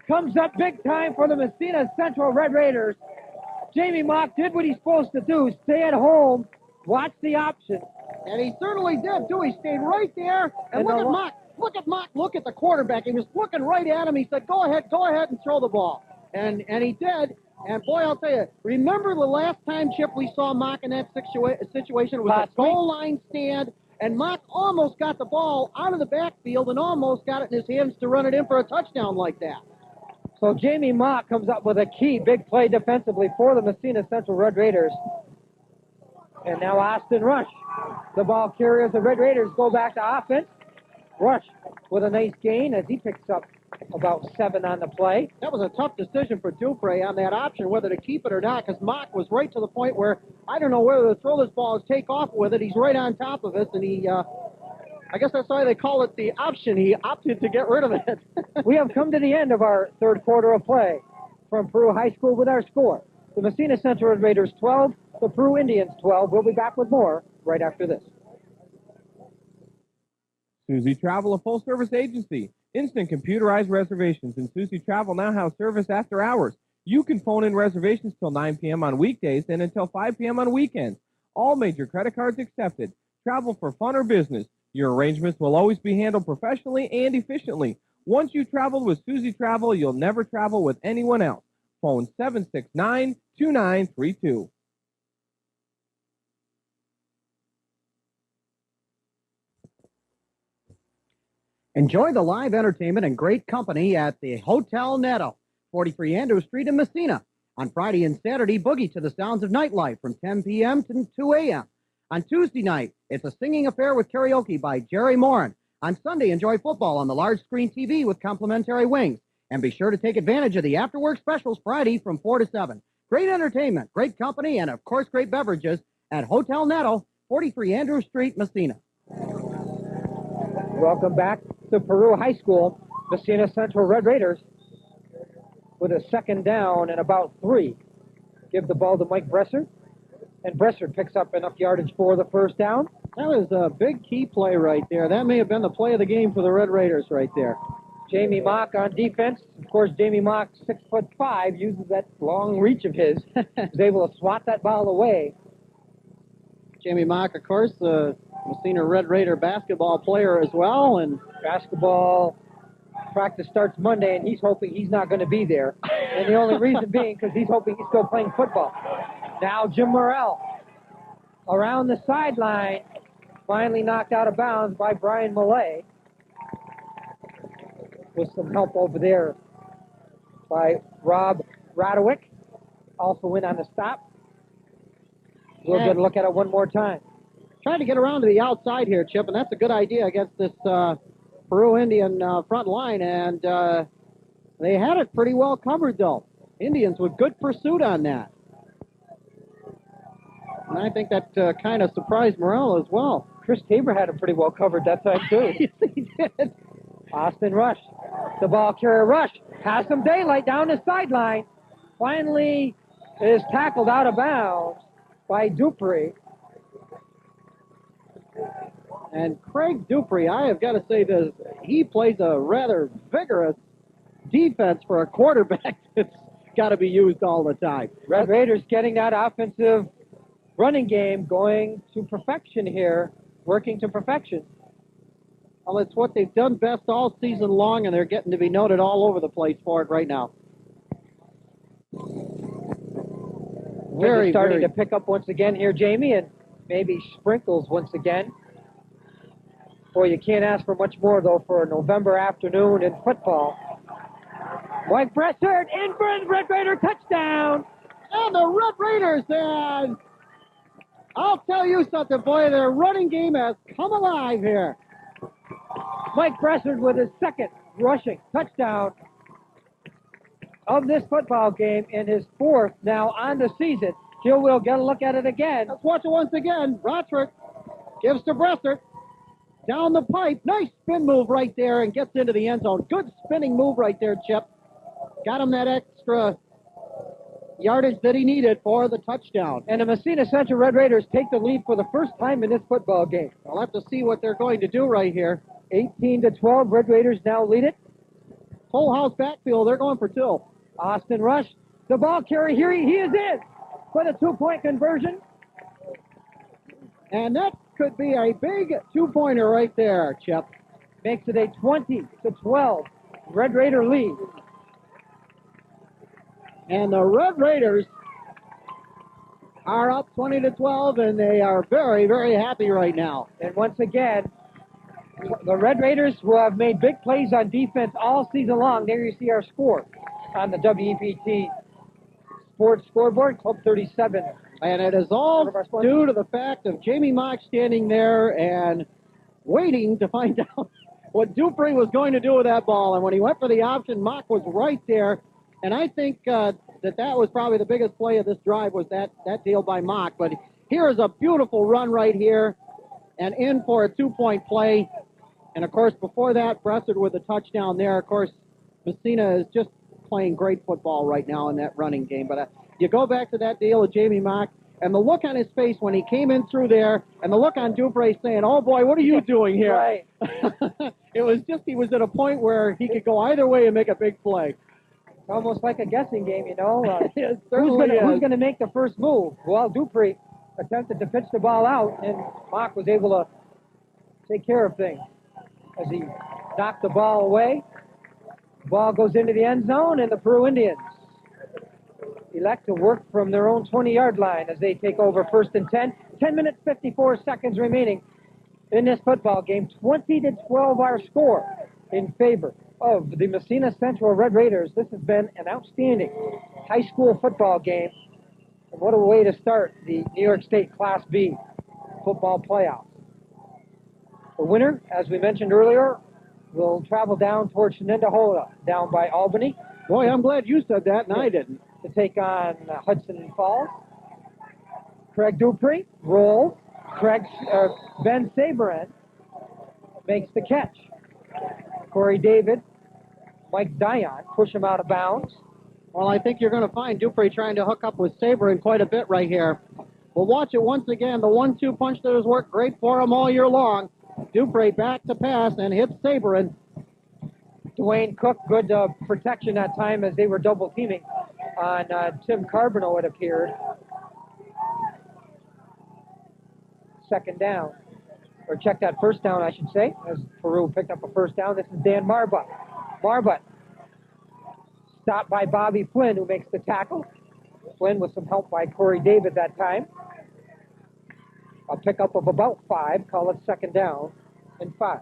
Comes up big time for the Massena Central Red Raiders. Jamie Mock did what he's supposed to do, stay at home, watch the option. And he certainly did, too. He stayed right there. And look at Mock. Look at Mock. Look at the quarterback. He was looking right at him. He said, go ahead and throw the ball. And he did. And, boy, I'll tell you, remember the last time, Chip, we saw Mock in that situation? It was a goal line stand, and Mock almost got the ball out of the backfield and almost got it in his hands to run it in for a touchdown like that. So Jamie Mock comes up with a key big play defensively for the Massena Central Red Raiders. And now Austin Rush, the ball carrier. The Red Raiders go back to offense. Rush with a nice gain as he picks up about 7 on the play. That was a tough decision for Dupre on that option, whether to keep it or not, because Mock was right to the point where I don't know whether to throw this ball or take off with it. He's right on top of it, and he, I guess that's why they call it the option. He opted to get rid of it. We have come to the end of our third quarter of play from Peru High School with our score. The Massena Central Red Raiders 12, the Peru Indians 12. We'll be back with more right after this. Susie Travel, a full-service agency. Instant computerized reservations, and Susie Travel now has service after hours. You can phone in reservations till 9 p.m. on weekdays and until 5 p.m. on weekends. All major credit cards accepted. Travel for fun or business. Your arrangements will always be handled professionally and efficiently. Once you traveled with Susie Travel, you'll never travel with anyone else. Phone 769-2932. Enjoy the live entertainment and great company at the Hotel Netto, 43 Andrew Street in Massena. On Friday and Saturday, boogie to the sounds of nightlife from 10 p.m. to 2 a.m. On Tuesday night, it's a singing affair with karaoke by Jerry Morin. On Sunday, enjoy football on the large screen TV with complimentary wings. And be sure to take advantage of the after-work specials Friday from 4 to 7. Great entertainment, great company, and, of course, great beverages at Hotel Netto, 43 Andrew Street, Massena. Welcome back to Peru High School. Massena Central Red Raiders with a second down and about 3. Give the ball to Mike Bresser. And Bresser picks up enough yardage for the first down. That was a big key play right there. That may have been the play of the game for the Red Raiders right there. Jamie Mock on defense. Of course, Jamie Mock, 6'5", uses that long reach of his. Is able to swat that ball away. Jamie Mock, of course, Massena Red Raider basketball player as well. And basketball practice starts Monday, and he's hoping he's not going to be there. And the only reason being because he's hoping he's still playing football. Now Jim Morrell around the sideline, finally knocked out of bounds by Brian Millay. With some help over there by Rob Radowick. Also in on the stop. We'll get a look at it one more time. Trying to get around to the outside here, Chip, and that's a good idea against this Peru Indian front line, and they had it pretty well covered, though. Indians with good pursuit on that. And I think that kind of surprised Morrell as well. Chris Tabor had him pretty well covered that time, too. Yes, he did. Austin Rush. The ball carrier Rush has some daylight down the sideline. Finally is tackled out of bounds by Dupree. And Craig Dupree, I have got to say this, he plays a rather vigorous defense for a quarterback that's got to be used all the time. Red Raiders getting that offensive running game going to perfection here, working to perfection. Well, it's what they've done best all season long, and they're getting to be noted all over the place for it right now. Very starting to pick up once again here, Jamie, and maybe sprinkles once again. Boy, you can't ask for much more, though, for a November afternoon in football. Mike Bressert in for the Red Raider touchdown. And the Red Raiders, and I'll tell you something, boy, their running game has come alive here. Mike Bressert with his second rushing touchdown of this football game and his fourth now on the season. Here we'll get a look at it again. Let's watch it once again. Rochford gives to Bressert. Down the pipe. Nice spin move right there and gets into the end zone. Good spinning move right there, Chip. Got him that extra yardage that he needed for the touchdown. And the Massena Central Red Raiders take the lead for the first time in this football game. I'll have to see what they're going to do right here. 18-12, Red Raiders now lead it. Full house backfield, they're going for two. Austin Rush, the ball carry here, he is in for the 2-point conversion. And that could be a big two-pointer right there, Chip. Makes it a 20-12 Red Raider lead. And the Red Raiders are up 20-12, and they are very, very happy right now. And once again, the Red Raiders, who have made big plays on defense all season long, there you see our score on the WEPT Sports Scoreboard, Club 37. And it is all due to the fact of Jamie Mock standing there and waiting to find out what Dupree was going to do with that ball. And when he went for the option, Mock was right there. And I think that was probably the biggest play of this drive was that deal by Mock. But here is a beautiful run right here and in for a 2-point play. And, of course, before that, Bressard with a touchdown there. Of course, Massena is just playing great football right now in that running game. But you go back to that deal with Jamie Mock, and the look on his face when he came in through there, and the look on Dupree saying, oh, boy, what are you doing here? Right. It was just he was at a point where he could go either way and make a big play. It's almost like a guessing game, you know. It Who's going to make the first move? Well, Dupree attempted to pitch the ball out, and Mock was able to take care of things as he knocked the ball away. The ball goes into the end zone, and the Peru Indians elect to work from their own 20-yard line as they take over first and 10. 10 minutes, 54 seconds remaining in this football game. 20-12 our score in favor of the Massena Central Red Raiders. This has been an outstanding high school football game. And what a way to start the New York State Class B football playoffs. The winner, as we mentioned earlier, will travel down towards Shenendehowa, down by Albany. Boy, I'm glad you said that, and I didn't. To take on Hudson Falls. Craig Dupree rolls. Ben Saberin makes the catch. Corey David, Mike Dion push him out of bounds. Well, I think you're going to find Dupree trying to hook up with Saberin quite a bit right here. We'll watch it once again. The 1-2 punch that has worked great for him all year long. Dupree back to pass and hits Saberin. Dwayne Cook, good protection that time as they were double teaming on Tim Carbonneau, it appeared. Second down. Or check that first down, I should say, as Peru picked up a first down. This is Dan Marbutt. Marbutt stopped by Bobby Flynn, who makes the tackle. Flynn with some help by Corey David that time. A pickup of about 5. Call it second down and 5.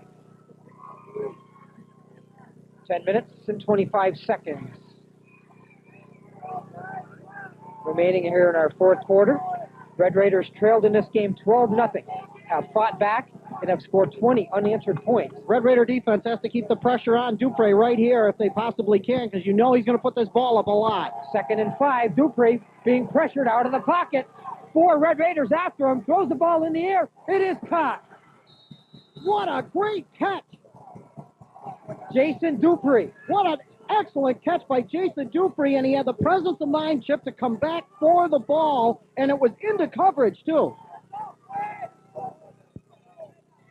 10 minutes and 25 seconds remaining here in our fourth quarter. Red Raiders trailed in this game 12-0. Have fought back and have scored 20 unanswered points. Red Raider defense has to keep the pressure on Dupree right here if they possibly can, because you know he's going to put this ball up a lot. 2nd and 5. Dupree being pressured out of the pocket. 4 Red Raiders after him. Throws the ball in the air. It is caught. What a great catch. Jason Dupree. What an excellent catch by Jason Dupree, and he had the presence of mind, Chip, to come back for the ball, and it was into coverage, too.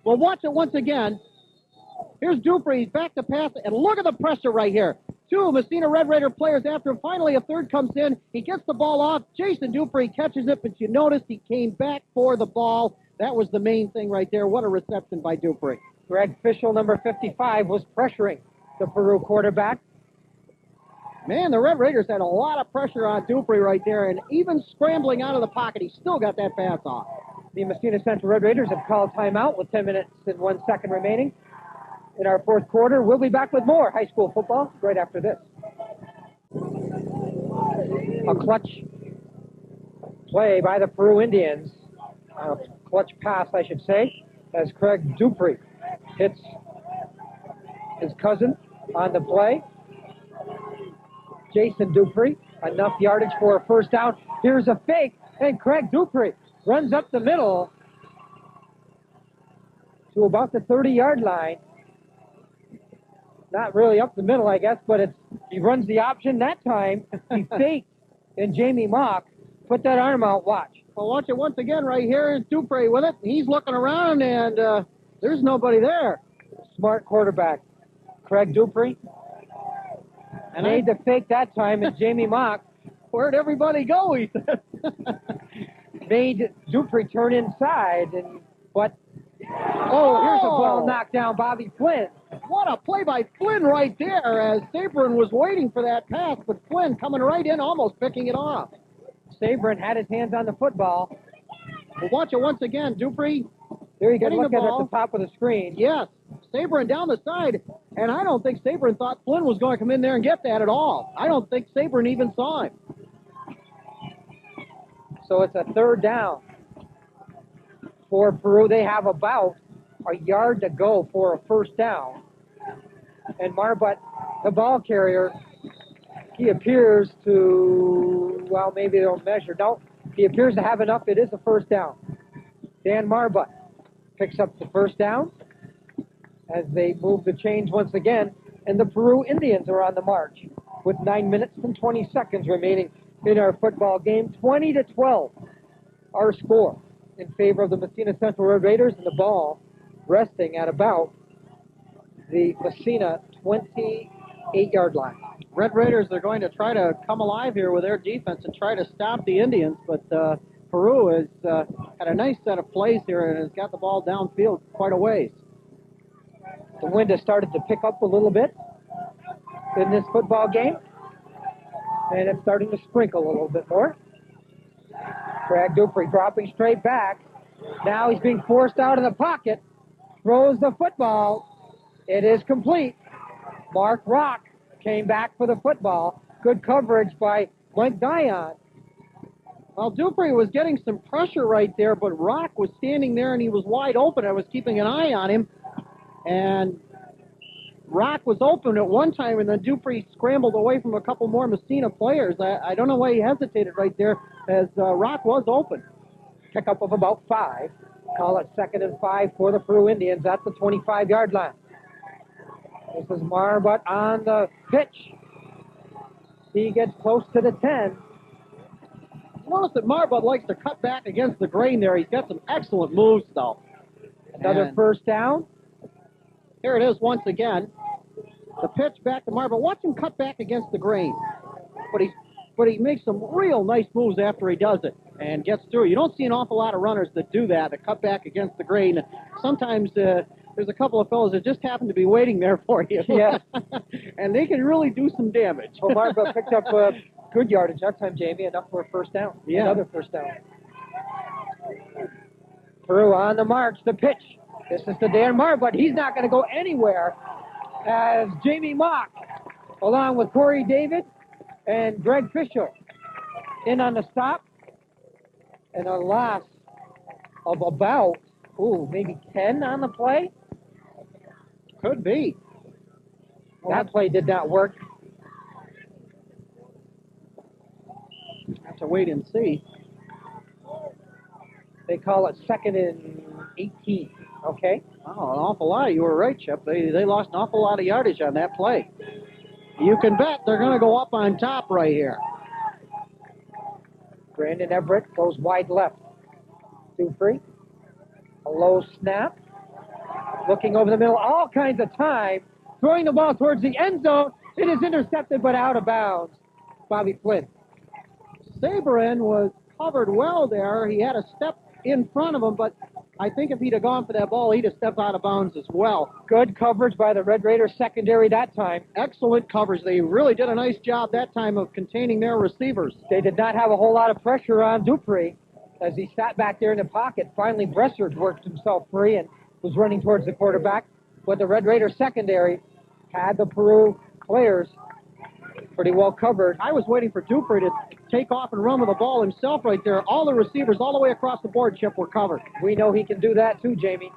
Well, watch it once again. Here's Dupree, back to pass, and look at the pressure right here. 2 Massena Red Raider players after him. Finally, a third comes in. He gets the ball off. Jason Dupree catches it, but you notice he came back for the ball. That was the main thing right there. What a reception by Dupree. Greg Fischel, number 55, was pressuring the Peru quarterback. Man, the Red Raiders had a lot of pressure on Dupree right there, and even scrambling out of the pocket, he still got that pass off. The Massena Central Red Raiders have called timeout with 10 minutes and 1 second remaining in our fourth quarter. We'll be back with more high school football right after this. A clutch play by the Peru Indians. A clutch pass, I should say, as Craig Dupree hits his cousin on the play. Jason Dupree, enough yardage for a first down. Here's a fake, and Craig Dupree runs up the middle to about the 30-yard line. Not really up the middle, I guess, but he runs the option that time. He faked, and Jamie Mock put that arm out. Watch. Well, watch it once again right here. Is Dupree with it. He's looking around, and there's nobody there. Smart quarterback, Craig Dupree. And made the fake that time, and Jamie Mock. Where'd everybody go, he said. Made Dupree turn inside, but here's a ball knocked down Bobby Flynn. What a play by Flynn right there, as Sabrin was waiting for that pass, but Flynn coming right in, almost picking it off. Sabrin had his hands on the football. We'll watch it once again. Dupree. There you go. Look at it at the top of the screen. Yes. Sabrin down the side, and I don't think Sabrin thought Flynn was going to come in there and get that at all. I don't think Sabrin even saw him. So it's a third down for Peru. They have about a yard to go for a first down. And Marbut, the ball carrier, he appears to, well, maybe they'll measure. No, he appears to have enough. It is a first down. Dan Marbut picks up the first down as they move the chains once again. And the Peru Indians are on the march with 9 minutes and 20 seconds remaining in our football game. 20-12, our score in favor of the Massena Central Red Raiders, and the ball resting at about the Massena 28-yard line. Red Raiders are going to try to come alive here with their defense and try to stop the Indians, but Peru has had a nice set of plays here and has got the ball downfield quite a ways. The wind has started to pick up a little bit in this football game, and it's starting to sprinkle a little bit more. Craig Dupree dropping straight back. Now he's being forced out of the pocket. Throws the football. It is complete. Mark Rock came back for the football. Good coverage by Mike Dion. Well, Dupree was getting some pressure right there, but Rock was standing there and he was wide open. I was keeping an eye on him. And Rock was open at one time, and then Dupree scrambled away from a couple more Massena players. I don't know why he hesitated right there, as Rock was open. Pickup of about 5. Call it 2nd and 5 for the Peru Indians at the 25-yard line. This is Marbut on the pitch. He gets close to the 10. Notice that Marbut likes to cut back against the grain there. He's got some excellent moves, though. Another first down. Here it is once again. The pitch back to Marbut. Watch him cut back against the grain. But he makes some real nice moves after he does it and gets through. You don't see an awful lot of runners that do that cut back against the grain. Sometimes there's a couple of fellows that just happen to be waiting there for you. Yeah. And they can really do some damage. Well, Marbut picked up good yardage that time, Jamie, enough for a first down. Yeah. Another first down. Peru on the march, the pitch. This is to Dan Marbut. He's not going to go anywhere as Jamie Mock, along with Corey David and Greg Fischel, in on the stop. And a loss of about maybe 10 on the play? Could be. That play did not work. Have to wait and see. They call it 2nd and 18. Okay. Oh, an awful lot. You were right, Chip. They lost an awful lot of yardage on that play. You can bet they're going to go up on top right here. Brandon Everett goes wide left. Dupree. A low snap. Looking over the middle, all kinds of time. Throwing the ball towards the end zone. It is intercepted, but out of bounds. Bobby Flynn. Saberin was covered well there. He had a step in front of him, but I think if he'd have gone for that ball, he'd have stepped out of bounds as well. Good coverage by the Red Raiders secondary that time. Excellent coverage. They really did a nice job that time of containing their receivers. They did not have a whole lot of pressure on Dupree as he sat back there in the pocket. Finally, Bressard worked himself free and was running towards the quarterback. But the Red Raiders secondary had the Peru players pretty well covered. I was waiting for Dupree to take off and run with the ball himself right there. All the receivers all the way across the board, Chip, were covered. We know he can do that too, Jamie.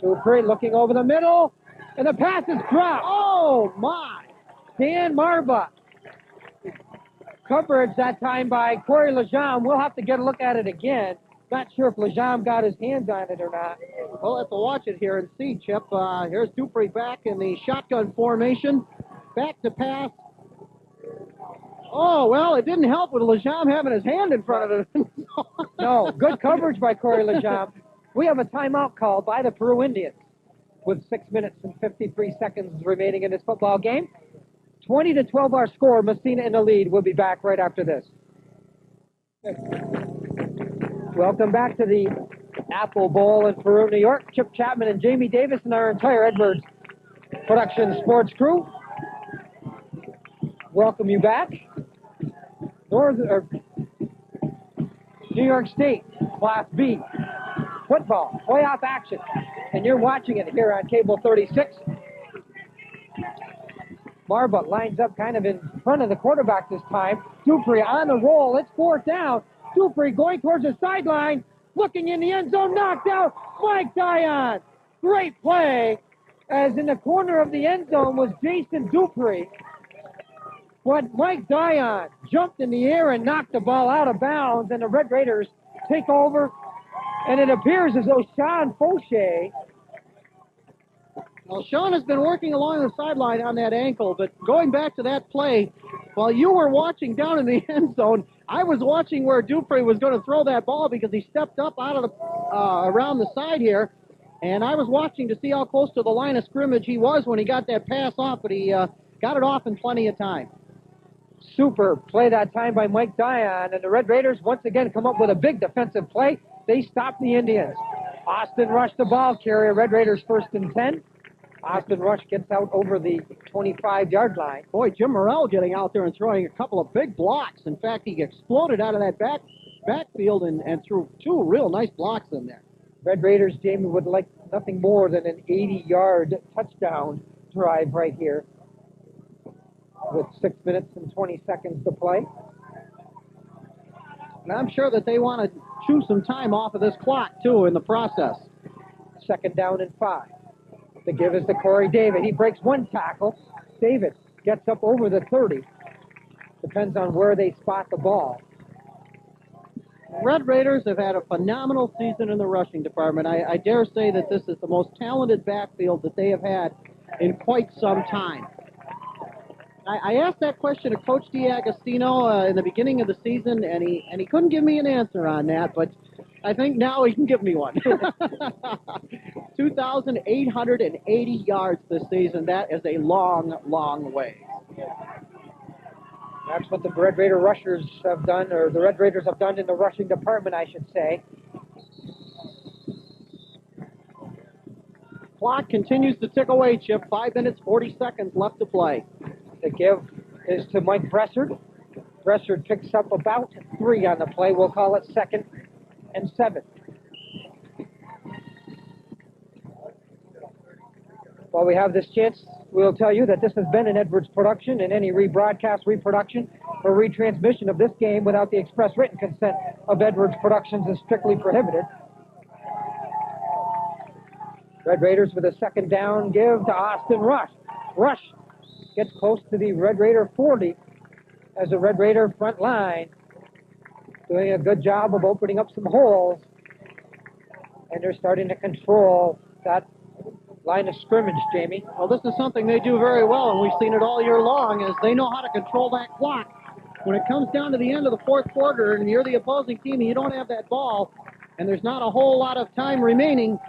Dupree looking over the middle, and the pass is dropped. Oh, my. Dan Marbach. Coverage that time by Corey Lejeune. We'll have to get a look at it again. Not sure if Lejeune got his hands on it or not. We'll have to watch it here and see, Chip. Here's Dupree back in the shotgun formation. Back to pass. Oh, well, it didn't help with Lejeune having his hand in front of him. No, good coverage by Corey Lejeune. We have a timeout call by the Peru Indians with 6 minutes and 53 seconds remaining in this football game. 20-12 our score. Massena in the lead. We'll be back right after this. Welcome back to the Apple Bowl in Peru, New York. Chip Chapman and Jamie Davis and our entire Edwards Production Sports crew welcome you back. New York State, Class B, football, playoff action. And you're watching it here on Cable 36. Marbach lines up kind of in front of the quarterback this time. Dupree on the roll. It's 4th down. Dupree going towards the sideline. Looking in the end zone. Knocked out. Mike Dion. Great play. As in the corner of the end zone was Jason Dupree. But Mike Dion jumped in the air and knocked the ball out of bounds. And the Red Raiders take over. And it appears as though Sean Fauché. Well, Sean has been working along the sideline on that ankle, but going back to that play, while you were watching down in the end zone, I was watching where Dupree was going to throw that ball because he stepped up out of the around the side here, and I was watching to see how close to the line of scrimmage he was when he got that pass off, but he got it off in plenty of time. Super play that time by Mike Dion, and the Red Raiders once again come up with a big defensive play. They stop the Indians. Austin Rush, the ball carrier. Red Raiders 1st and 10. Austin Rush gets out over the 25-yard line. Boy, Jim Morrell getting out there and throwing a couple of big blocks. In fact, he exploded out of that backfield and threw 2 real nice blocks in there. Red Raiders, Jamie, would like nothing more than an 80-yard touchdown drive right here with 6 minutes and 20 seconds to play. And I'm sure that they want to chew some time off of this clock, too, in the process. 2nd down and 5. The give is to Corey David. He breaks 1 tackle. David gets up over the 30. Depends on where they spot the ball. Red Raiders have had a phenomenal season in the rushing department. I dare say that this is the most talented backfield that they have had in quite some time. I asked that question to Coach D'Agostino in the beginning of the season, and he couldn't give me an answer on that, but I think now he can give me one. 2,880 yards this season. That is a long, long way. That's what the Red Raider rushers have done, or the Red Raiders have done in the rushing department, I should say. Clock continues to tick away, Chip. 5 minutes, 40 seconds left to play. The give is to Mike Bressard. Bressard picks up about 3 on the play. We'll call it 2nd and 7. While we have this chance, we'll tell you that this has been an Edwards production, and any rebroadcast, reproduction, or retransmission of this game without the express written consent of Edwards Productions is strictly prohibited. Red Raiders with a second down give to Austin Rush. Rush gets close to the Red Raider 40 as the Red Raider front line doing a good job of opening up some holes. And they're starting to control that line of scrimmage, Jamie. Well, this is something they do very well, and we've seen it all year long, is they know how to control that clock. When it comes down to the end of the fourth quarter and you're the opposing team and you don't have that ball and there's not a whole lot of time remaining,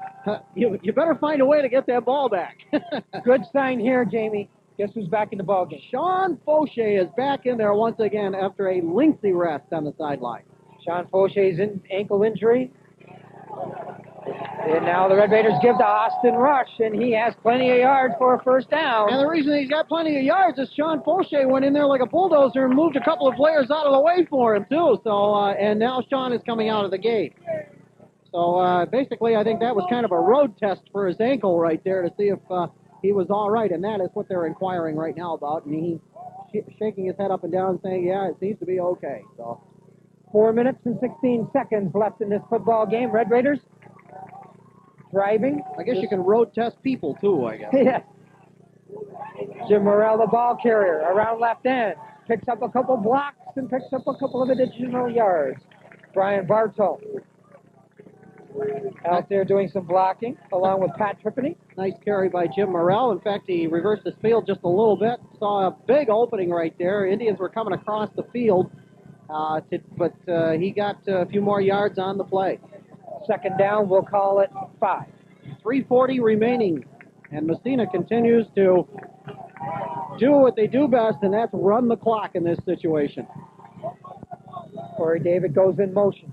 you better find a way to get that ball back. Good sign here, Jamie. Guess who's back in the ballgame? Sean Fauché is back in there once again after a lengthy rest on the sideline. Sean Fauché's ankle injury. And now the Red Raiders give to Austin Rush, and he has plenty of yards for a first down. And the reason he's got plenty of yards is Sean Fauché went in there like a bulldozer and moved a couple of players out of the way for him, too. So, and now Sean is coming out of the game. So, basically, I think that was kind of a road test for his ankle right there to see if he was all right, and that is what they're inquiring right now about. And he's shaking his head up and down saying, yeah, it seems to be okay. So, 4 minutes and 16 seconds left in this football game. Red Raiders driving. I guess you can road test people, too, I guess. Yeah. Jim Morrell, the ball carrier, around left end. Picks up a couple blocks and picks up a couple of additional yards. Brian Bartow out there doing some blocking, along with Pat Trippeney. Nice carry by Jim Morrell. In fact, he reversed his field just a little bit. Saw a big opening right there. Indians were coming across the field, but he got a few more yards on the play. Second down, we'll call it 5. 3:40 remaining, and Massena continues to do what they do best, and that's run the clock in this situation. Corey David goes in motion.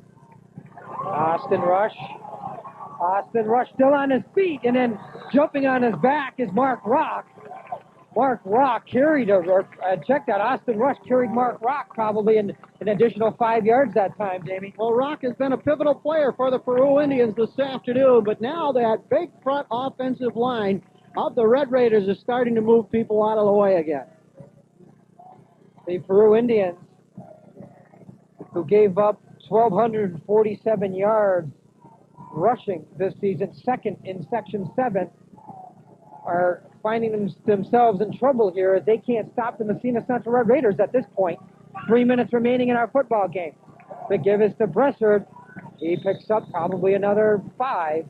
Austin Rush still on his feet, and then jumping on his back is Mark Rock. Mark Rock carried, check that, Austin Rush carried Mark Rock probably an additional 5 yards that time, Jamie. Well, Rock has been a pivotal player for the Peru Indians this afternoon, but now that big front offensive line of the Red Raiders is starting to move people out of the way again. The Peru Indians, who gave up 1,247 yards rushing this season, second in Section 7, are finding themselves in trouble here as they can't stop the Massena Central Red Raiders at this point. 3 minutes remaining in our football game. The give is to Bressard. He picks up probably another 5.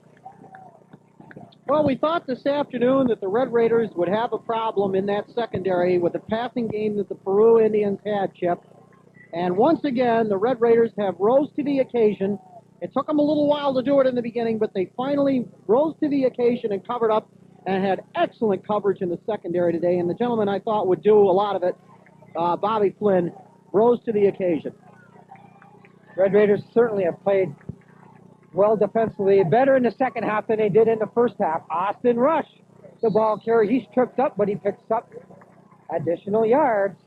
Well, we thought this afternoon that the Red Raiders would have a problem in that secondary with the passing game that the Peru Indians had, Chip. And once again, the Red Raiders have rose to the occasion. It took them a little while to do it in the beginning, but they finally rose to the occasion and covered up and had excellent coverage in the secondary today. And the gentleman I thought would do a lot of it, Bobby Flynn, rose to the occasion. Red Raiders certainly have played well defensively, better in the second half than they did in the first half. Austin Rush, the ball carrier, he's tripped up, but he picks up additional yards.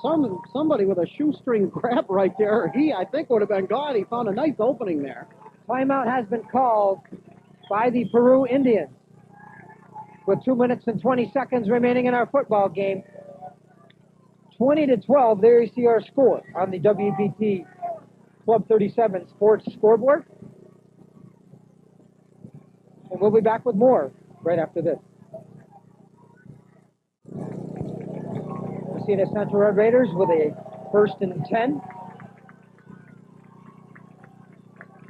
Somebody with a shoestring grab right there, I think would have been gone. He found a nice opening there. Timeout has been called by the Peru Indians. With 2 minutes and 20 seconds remaining in our football game, 20-12, there you see our score on the WEPT Club 37 Sports Scoreboard. And we'll be back with more right after this. Massena Central Red Raiders with a 1st and 10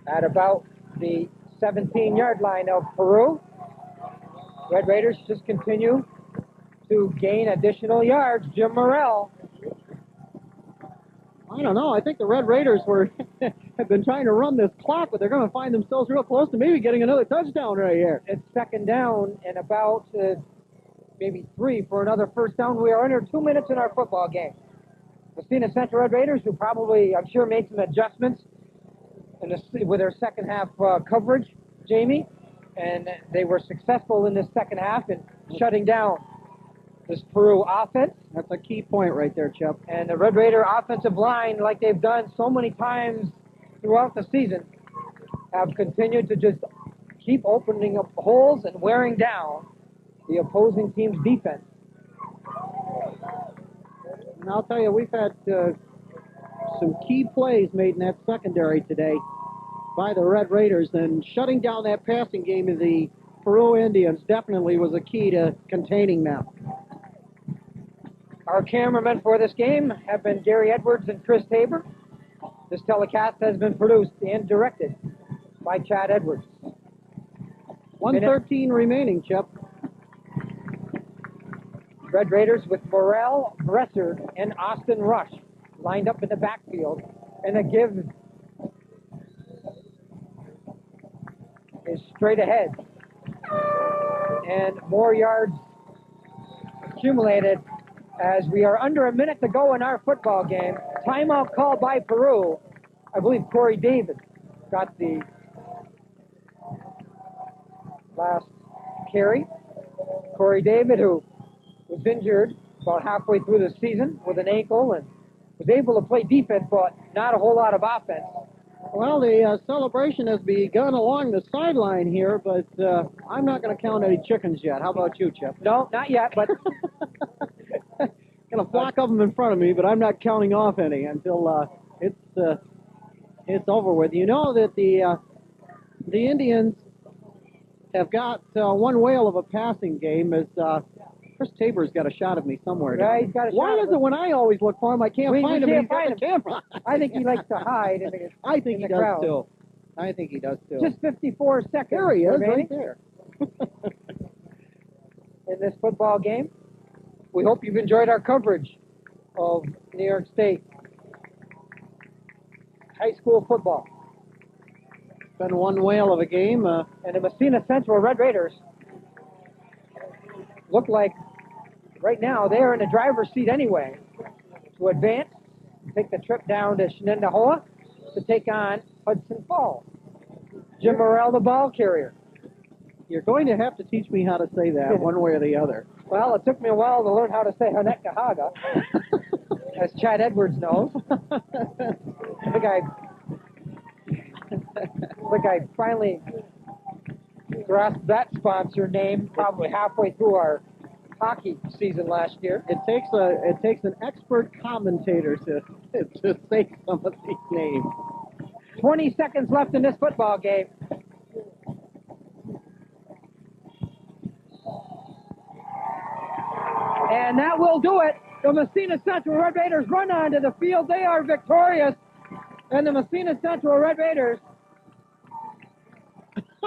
at about the 17-yard line of Peru. Red Raiders just continue to gain additional yards. Jim Morrell. I don't know. I think the Red Raiders have been trying to run this clock, but they're going to find themselves real close to maybe getting another touchdown right here. It's second down and about maybe 3 for another first down. We are under 2 minutes in our football game. Massena Central Red Raiders, who probably, I'm sure, made some adjustments with their second half coverage, Jamie, and they were successful in this second half in shutting down this Peru offense. That's a key point right there, Chip. And the Red Raider offensive line, like they've done so many times throughout the season, have continued to just keep opening up holes and wearing down the opposing team's defense. And I'll tell you, we've had some key plays made in that secondary today by the Red Raiders, and shutting down that passing game of the Peru Indians definitely was a key to containing them. Our cameramen for this game have been Gary Edwards and Chris Tabor. This telecast has been produced and directed by Chad Edwards. 1:13 remaining, Chip. Red Raiders with Morrell, Bresser, and Austin Rush lined up in the backfield. And the give is straight ahead. And more yards accumulated as we are under a minute to go in our football game. Timeout called by Peru. I believe Corey David got the last carry. Corey David, who was injured about halfway through the season with an ankle and was able to play defense, but not a whole lot of offense. Well, the celebration has begun along the sideline here, but I'm not going to count any chickens yet. How about you, Chip? No, not yet, but Got a flock of them in front of me, but I'm not counting off any until it's over with. You know that the Indians have got one whale of a passing game. As Chris Tabor's got a shot of me somewhere. Yeah, he's got a Why shot is of it us. when I always look for him, I can't find him? can't And he's got find the camera. I think he likes to hide in the, I think in he the does crowd. too. I think he does too. Just 54 seconds There he is, remaining right there. in this football game. We hope you've enjoyed our coverage of New York State high school football. It's been one whale of a game. And the Massena Central Red Raiders look like right now they are in the driver's seat anyway to advance, take the trip down to Shenendehowa to take on Hudson Falls. Jim Morrell, the ball carrier. You're going to have to teach me how to say that one way or the other. Well, it took me a while to learn how to say Hanekahaga, as Chad Edwards knows. I think I finally grasped that sponsor name probably halfway through our hockey season last year. It takes an expert commentator to say some of these names. 20 seconds left in this football game. And that will do it. The Massena Central Red Raiders run onto the field. They are victorious. And the Massena Central Red Raiders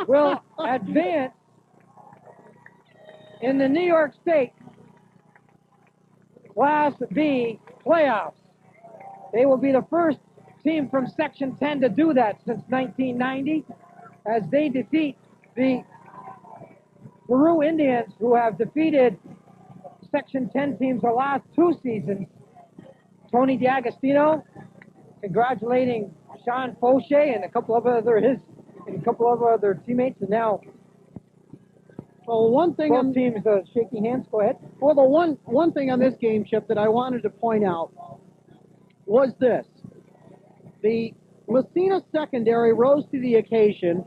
will advance in the New York State Class B playoffs. They will be the first team from Section 10 to do that since 1990 as they defeat the Peru Indians, who have defeated Section 10 teams the last two seasons. Tony DiAgostino congratulating Sean Fauché and a couple of other teammates, and now Well, one thing both teams shaking hands. Go ahead. Well, the one thing on this game, Chip, that I wanted to point out was this. The Massena secondary rose to the occasion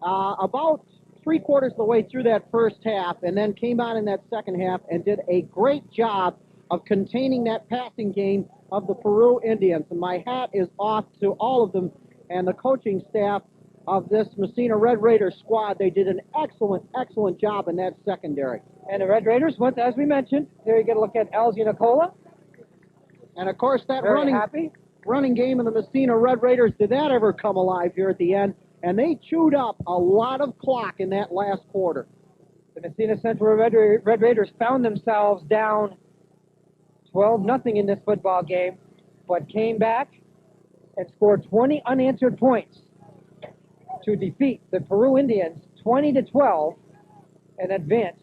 about three-quarters of the way through that first half, and then came out in that second half and did a great job of containing that passing game of the Peru Indians. And my hat is off to all of them and the coaching staff of this Massena Red Raiders squad. They did an excellent job in that secondary. And the Red Raiders went, as we mentioned, there you get a look at Elsie Nicola. And of course, that Very happy. running game of the Massena Red Raiders, did that ever come alive here at the end? And they chewed up a lot of clock in that last quarter. The Massena Central Red Raiders found themselves down 12-0 in this football game, but came back and scored 20 unanswered points to defeat the Peru Indians 20-12 and advance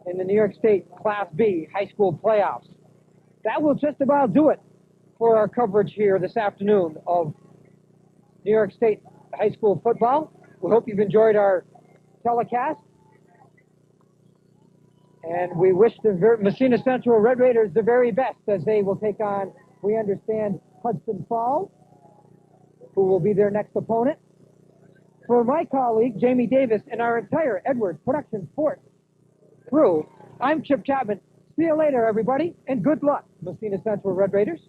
in the New York State Class B high school playoffs. That will just about do it for our coverage here this afternoon of New York State high school football. We hope you've enjoyed our telecast. And we wish the Massena Central Red Raiders the very best as they will take on, we understand, Hudson Falls, who will be their next opponent. For my colleague, Jamie Davis, and our entire Edwards Production Sports crew, I'm Chip Chapman. See you later, everybody, and good luck, Massena Central Red Raiders.